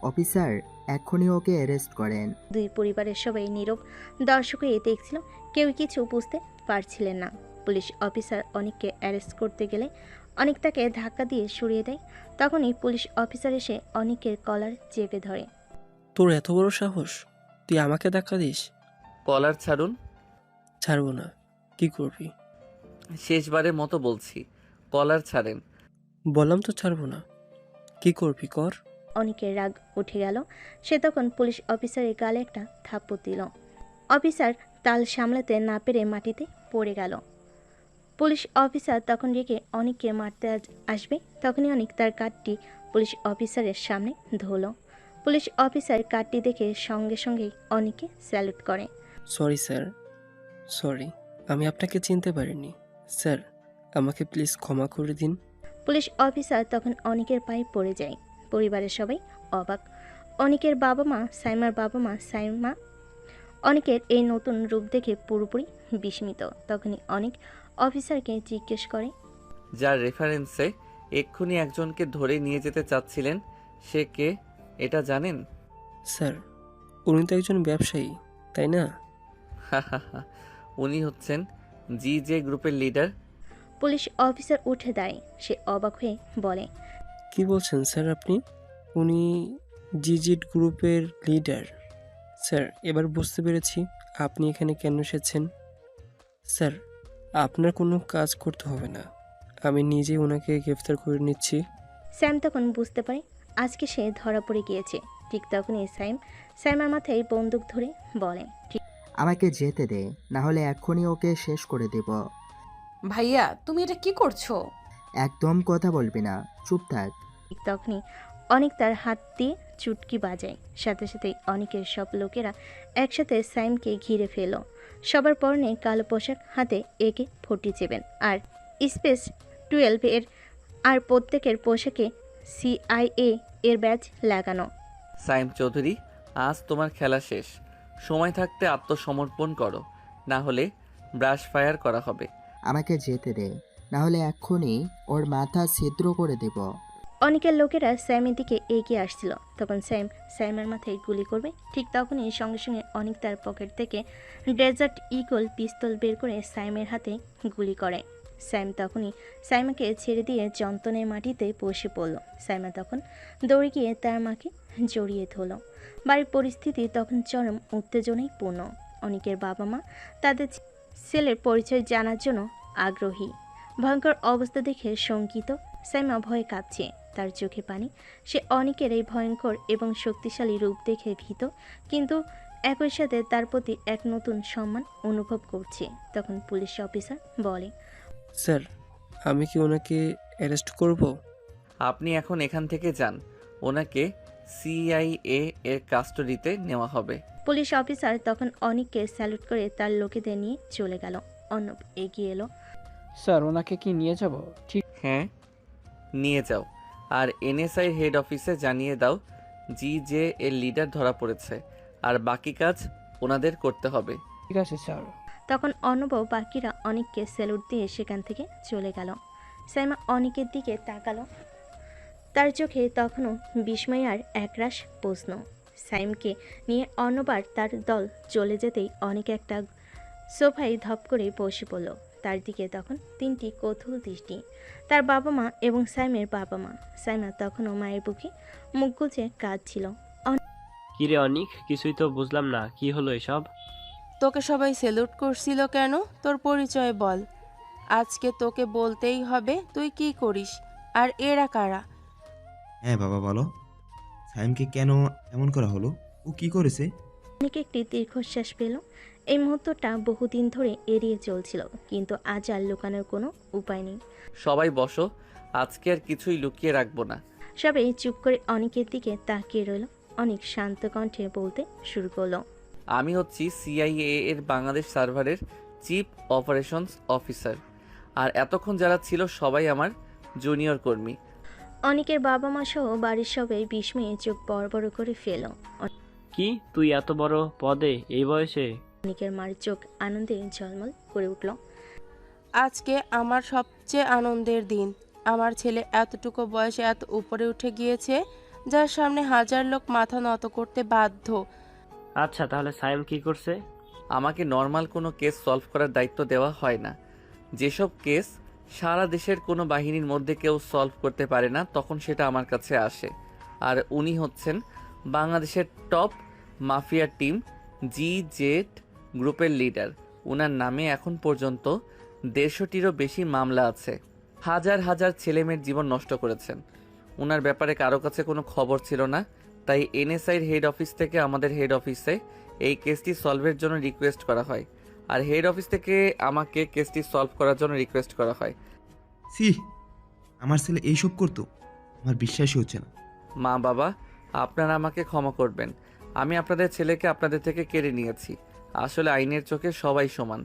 অফিসার, এক্ষুনি ওকে অ্যারেস্ট করেন। দুই পরিবারের সবাই নীরব দর্শক হয়ে দেখছিল, কেউ কিছু বুঝতে পারছিলেন না। পুলিশ অফিসার অনেককে অ্যারেস্ট করতে গেলে অনেক তাকে ধাক্কা দিয়ে সরিয়ে দেয়। তখনই পুলিশ অফিসার এসে অনেকের কলার চেপে ধরে। তোর এত বড় সাহস, তুই আমাকে ধাক্কা দিস? কলার ছাড়ুন। ছাড়বো না। কি করবি? শেষবারের মতো বলছি, কলার ছাড়েন। বললাম তো ছাড়বো না। কি করবি কর। অনেকের রাগ উঠে গেল। সে তখন পুলিশ অফিসারের গালে একটা থাপ্পড় দিল। অফিসার তাল সামলাতে না পেরে মাটিতে পড়ে গেল। পুলিশ অফিসার তখন রেগে অনেককে মারতে আসবে, তখনই অনেক তার কার্ডটি পুলিশ অফিসারের সামনে ধরল। পুলিশ অফিসার কার্ডটি দেখে সঙ্গে সঙ্গেই অনেককে স্যালুট করে। সরি স্যার, সরি, আমি আপনাকে চিনতে পারিনি। স্যার, আমাকে প্লিজ ক্ষমা করে দিন। পুলিশ অফিসার তখন অনেকের পায়ে পড়ে যায়। পরিবারের সবাই অবাক। অনেকের বাবা মা, সাইমার বাবা মা, সাইমা অনেকের এই নতুন রূপ দেখে পুরোপুরি বিস্মিত। তখনই অনেক অফিসারকে জিজ্ঞেস করে, যার রেফারেন্সে এক্ষুনি একজনকে ধরে নিয়ে যেতে চাচ্ছিলেন, সে কে এটা জানেন? স্যার, উনি তো একজন ব্যবসায়ী, তাই না? উনি হচ্ছেন জি জে গ্রুপের লিডার। পুলিশ অফিসার উঠে দাঁড়ায়। সে অবাক হয়ে বলে, কি বলছেন স্যার আপনি? উনি জিজিট গ্রুপের লিডার? স্যার, এবার বুঝতে পেরেছি আপনি এখানে কেন এসেছেন। স্যার, আপনার কোনো কাজ করতে হবে না, আমি নিজেই ওনাকে গ্রেফতার করে নিচ্ছি। স্যাম তখন বুঝতে পারে আজকে সে ধরা পড়ে গিয়েছে। ঠিক তখনই সাইমার মাথায় বন্দুক ধরে বলে, আমাকে যেতে দে, না হলে এক্ষুনি ওকে শেষ করে দেব। ভাইয়া, তুমি এটা কি করছো? একদম কথা বলবি না, চুপ থাক। ঠিক তখনই অনেক তার হাত দিয়ে চুটকি বাজায়। সাথে সাথেই অনেকের সব লোকেরা একসাথে সাইমকে ঘিরে ফেল। সবার পরনে কালো পোশাক, হাতে AK-47 আর স্পেস 12 এর, আর প্রত্যেকের পোশাকে CIA এর ব্যাজ লাগানো। সাইম চৌধুরী, আজ তোমার খেলা শেষ। সময় থাকতে আত্মসমর্পণ করো, না হলে ব্রাশ ফায়ার করা হবে। আমাকে যেতে দে, না হলে এক্ষুনি ওর মাথা ছিদ্র করে দেব। অনেকের লোকেরা স্যামের দিকে এগিয়ে আসছিল। তখন স্যামের মাথায় গুলি করবে। ঠিক তখনই সঙ্গে সঙ্গে অনেক তার পকেট থেকে ডেজার্ট ইগল পিস্তল বের করে স্যামের হাতে গুলি করে। স্যাম তখনই সাইমাকে ছেড়ে দিয়ে যন্ত্রণের মাটিতে বসে পড়ল। সাইমা তখন দৌড়ে গিয়ে তার মাকে জড়িয়ে ধরল। বাড়ির পরিস্থিতি তখন চরম উত্তেজনায় পূর্ণ। অনেকের বাবা মা তাদের ছেলের পরিচয় জানার জন্য আগ্রহী। ভয়ঙ্কর অবস্থা দেখে শঙ্কিত। সাইমা ভয়ে কাঁপছে, তার চোখে পানি। সে অনেকের এই ভয়ঙ্কর এবং শক্তিশালী রূপ দেখে ভীত, কিন্তু একই সাথে তার প্রতি এক নতুন সম্মান অনুভব করছে। তখন পুলিশ অফিসার বলে, স্যার, আমি কি ওনাকে অ্যারেস্ট করব? আপনি এখন এখান থেকে যান, ওনাকে CIA এর কাস্টডিতে নেওয়া হবে। পুলিশ অফিসার তখন অনেককে স্যালুট করে তার লোকেদের নিয়ে চলে গেল। অর্ণব এগিয়ে এলো। স্যার ওনাকে কি নিয়ে যাব? ঠিক হ্যাঁ, নিয়ে যাও। আর এনএসআই হেড অফিসে জানিয়ে দাও যে এর লিডার ধরা পড়েছে, আর বাকি কাজ ওনাদের করতে হবে। ঠিক আছে স্যার। তখন অর্ণব ও বাকিরা অনেককে স্যালুট দিয়ে সেখান থেকে চলে গেল। সাইমা অনেকের দিকে তাকালো। তার চোখে তখনও বিস্ময় আর একরাশ প্রশ্ন। সাইমকে নিয়ে অর্ণবার তার দল চলে যেতেই অনেক একটা সোফায় ধপ করে বসে পড়ল। তার দিকে তখন 3টি কৌতূহল দৃষ্টি, তার বাবা মা এবং সাইমের বাবা মা। সাইমা তখনও মায়ের বুকে মুখ গুজে কাঁদছিল। কিরে অনিক, কিছুই তো বুঝলাম না, কি হলো এসব? তোকে সবাই স্যালুট করছিল কেন? তোর পরিচয় বল। আজকে তোকে বলতেই হবে তুই কি করিস, আর এরা কারা? হ্যাঁ বাবা বলো, সাইমকে কেন এমন করা হলো? ও কি করেছে? অনেক একটি দীর্ঘশ্বাস পেল। এই মুহূর্তটা বহুদিন ধরে এড়িয়ে চলছিল, কিন্তু আজ আর লুকানোর কোনো উপায় নেই। সবাই বসো, আজকে আর কিছুই লুকিয়ে রাখবো না। সবাই চুপ করে অনেকের দিকে তাকিয়ে রইল। অনেক শান্ত কণ্ঠে বলতে শুরু করলো। আমি হচ্ছি CIA এর বাংলাদেশ সার্ভারের চিফ অপারেশনস অফিসার, আর এতক্ষণ যারা ছিল সবাই আমার জুনিয়র কর্মী। অনেকের বাবা মা সহ বাড়ির সবাই বিস্ময়ে চোখ বড় বড় করে ফেল। কি, তুই এত বড় পদে এই বয়সে? অনেকের মার চোখ আনন্দে ঝলমল করে উঠল। আজকে আমার সবচেয়ে আনন্দের দিন। আমার ছেলে এতটুকু বয়সে এত উপরে উঠে গিয়েছে, যার সামনে হাজার লোক মাথা নত করতে বাধ্য। আচ্ছা, তাহলে সাইম কি করছে? আমাকে নর্মাল কোনো কেস সলভ করার দায়িত্ব দেওয়া হয় না। যেসব কেস সারা দেশের কোনো বাহিনীর মধ্যে কেউ সলভ করতে পারে না, তখন সেটা আমার কাছে আসে। আর উনি হচ্ছেন বাংলাদেশের টপ মাফিয়া টিম GZ গ্রুপের লিডার। উনার নামে এখন পর্যন্ত 150টিরও বেশি মামলা আছে। হাজার হাজার ছেলেমেয়ের জীবন নষ্ট করেছেন। উনার ব্যাপারে কারো কাছে কোনো খবর ছিল না, তাই NSIর হেড অফিস থেকে আমাদের হেড অফিসে এই কেসটি সলভের জন্য রিকোয়েস্ট করা হয়, আর হেড অফিস থেকে আমাকে কেসটি সলভ করার জন্য রিকোয়েস্ট করা হয়। সি, আমার ছেলে এইসব করতো? আমার বিশ্বাসই হচ্ছে না। মা বাবা, আপনারা আমাকে ক্ষমা করবেন। আমি আপনাদের ছেলেকে আপনাদের থেকে কেড়ে নিয়েছি। আসলে আইনের চোখে সবাই সমান।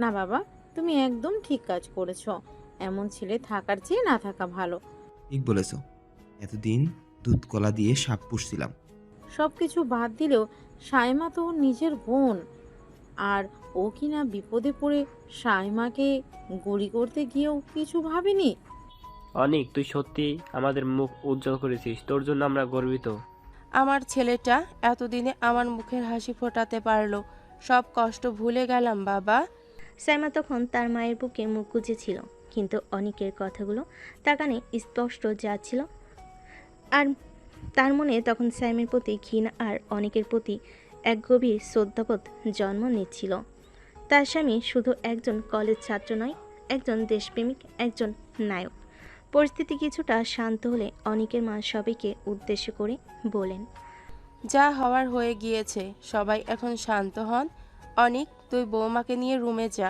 না বাবা, তুমি একদম ঠিক কাজ করেছো। এমন ছেলে থাকার চেয়ে না থাকা ভালো। ঠিক বলেছ, এতদিন দুধ কলা দিয়ে সাপ পুষছিলাম। সব কিছু বাদ দিলেও সাইমা তো ওর নিজের বোন, আর ও কিনা বিপদে পড়ে সাইমাকে গুলি করতে গিয়েও কিছু ভাবেনি। অনিক, তুই সত্যি আমাদের মুখ উজ্জ্বল করেছিস, তোর জন্য আমরা গর্বিত। আমার ছেলেটা এতদিনে আমার মুখের হাসি ফোটাতে পারলো। সব কষ্ট ভুলে গেলাম বাবা। সাইমা তখন তার মায়ের বুকে মুখ গুজেছিল, কিন্তু অনেকের কথাগুলো তার কানে স্পষ্ট যাচ্ছিল। আর তার মনে তখন সাইমের প্রতি ঘৃণা আর অনেকের প্রতি এক গভীর শ্রদ্ধাবোধ জন্ম নিচ্ছিল। তার স্বামী শুধু একজন কলেজ ছাত্র নয়, একজন দেশপ্রেমিক, একজন নায়ক। পরিস্থিতি কিছুটা শান্ত হলে অনেকের মা সবাইকে উদ্দেশ্য করে বলেন, যা হওয়ার হয়ে গিয়েছে, সবাই এখন শান্ত হন। অনিক, তুই বৌমাকে নিয়ে রুমে যা।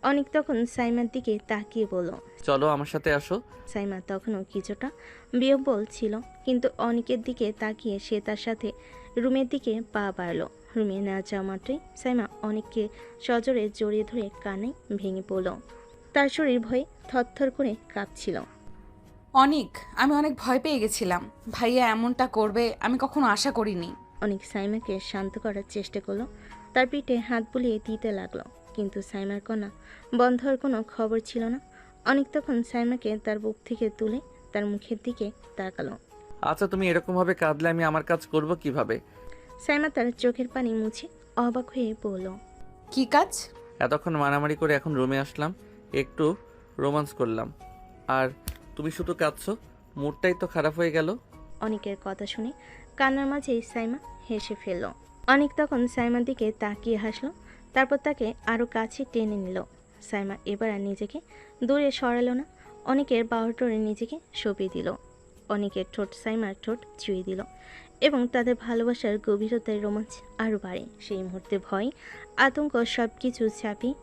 অনেক তখন সাইমার দিকে তাকিয়ে বলল। চলো আমার সাথে আসো। সাইমা তখনও কিছুটা বিহ্বল ছিল, কিন্তু অনেকের দিকে তাকিয়ে সে তার সাথে রুমের দিকে পা বাড়ল। রুমে না যাওয়া মাত্রই সাইমা অনেককে সজোরে জড়িয়ে ধরে কান্নায় ভেঙে পড়ল। তার শরীর ভয়ে থরথর করে কাঁপছিল। অনিক, আমি অনেক ভয় পেয়ে গেছিলাম। ভাইয়া এমনটা করবে আমি কখনো আশা করিনি। অনেক সাইমাকে শান্ত করার চেষ্টা করলো, তার পিঠে হাত বুলিয়ে দিতে লাগলো, কিন্তু সাইমার কন্যা বন্ধ হওয়ার কোনো খবর ছিল না। অনেক তখন সাইমাকে তার বুক থেকে তুলে তার মুখের দিকে তাকালো। আচ্ছা, তুমি এরকম ভাবে কাঁদলে আমি আমার কাজ করব কিভাবে? সাইমা তার চোখের পানি মুছে অবাক হয়ে বলল, কি কাজ? এতক্ষণ মারামারি করে এখন রুমে আসলাম, একটু রোমান্স করলাম, আর তুমি শুধু কাঁদছো। মুডটাই তো খারাপ হয়ে গেল। অনেকের কথা শুনে কান্নার মাঝেই সাইমা হেসে ফেলল। অনেক তখন সাইমার দিকে তাকিয়ে হাসলো, তারপর তাকে আরও কাছে টেনে নিল। সাইমা এবার আর নিজেকে দূরে সরালো না, অনেকের বাহুডোরে নিজেকে সঁপে দিল। অনেকের ঠোঁট সাইমার ঠোঁট ছুঁয়ে দিল, এবং তাদের ভালোবাসার গভীরতায় রোমাঞ্চ আরও বাড়ে। সেই মুহূর্তে ভয়, আতঙ্ক সব কিছু ছাপিয়ে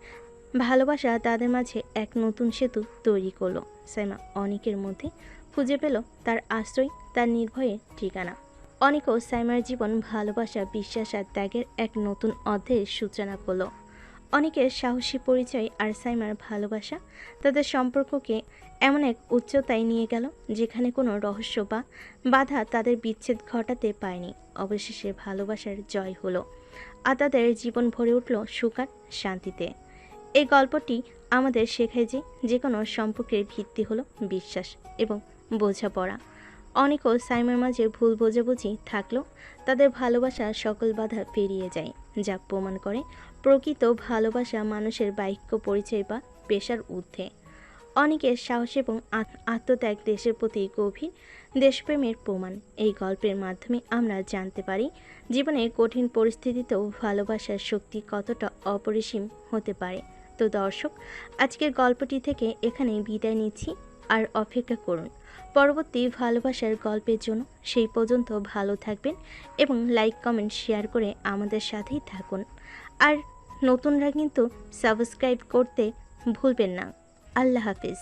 ভালোবাসা তাদের মাঝে এক নতুন সেতু তৈরি করলো। সাইমা অনেকের মধ্যে খুঁজে পেল তার আশ্রয়, তার নির্ভয়ের ঠিকানা। অনেকও সাইমার জীবন ভালোবাসা, বিশ্বাস আর ত্যাগের এক নতুন অধ্যায়ের সূচনা করলো। অনেকের সাহসী পরিচয় আর সাইমার ভালোবাসা তাদের সম্পর্ককে এমন এক উচ্চতায় নিয়ে গেল যেখানে কোনো রহস্য বা বাধা তাদের বিচ্ছেদ ঘটাতে পারেনি। অবশেষে ভালোবাসার জয় হলো আর তাদের জীবন ভরে উঠল সুখ আর শান্তিতে। এই গল্পটি আমাদের শেখায় যে যে কোনো সম্পর্কের ভিত্তি হলো বিশ্বাস এবং বোঝাপড়া। অনেক ও সাইমার মাঝে ভুল বোঝাবুঝি থাকলেও তাদের ভালোবাসা সকল বাধা পেরিয়ে যায়, যা প্রমাণ করে প্রকৃত ভালোবাসা মানুষের বাক্য পরিচয় বা পেশার ঊর্ধ্বে। অনেকের সাহস এবং আত্মত্যাগ দেশের প্রতি গভীর দেশপ্রেমের প্রমাণ। এই গল্পের মাধ্যমে আমরা জানতে পারি জীবনে কঠিন পরিস্থিতিতেও ভালোবাসার শক্তি কতটা অপরিসীম হতে পারে। তো দর্শক, আজকের গল্পটি থেকে এখানেই বিদায় নিচ্ছি, আর অপেক্ষা করুন পরবর্তী ভালোবাসার গল্পের জন্য। সেই পর্যন্ত ভালো থাকবেন এবং লাইক কমেন্ট শেয়ার করে আমাদের সাথেই থাকুন। আর নতুনরা কিন্তু সাবস্ক্রাইব করতে ভুলবেন না। আল্লাহ হাফিজ।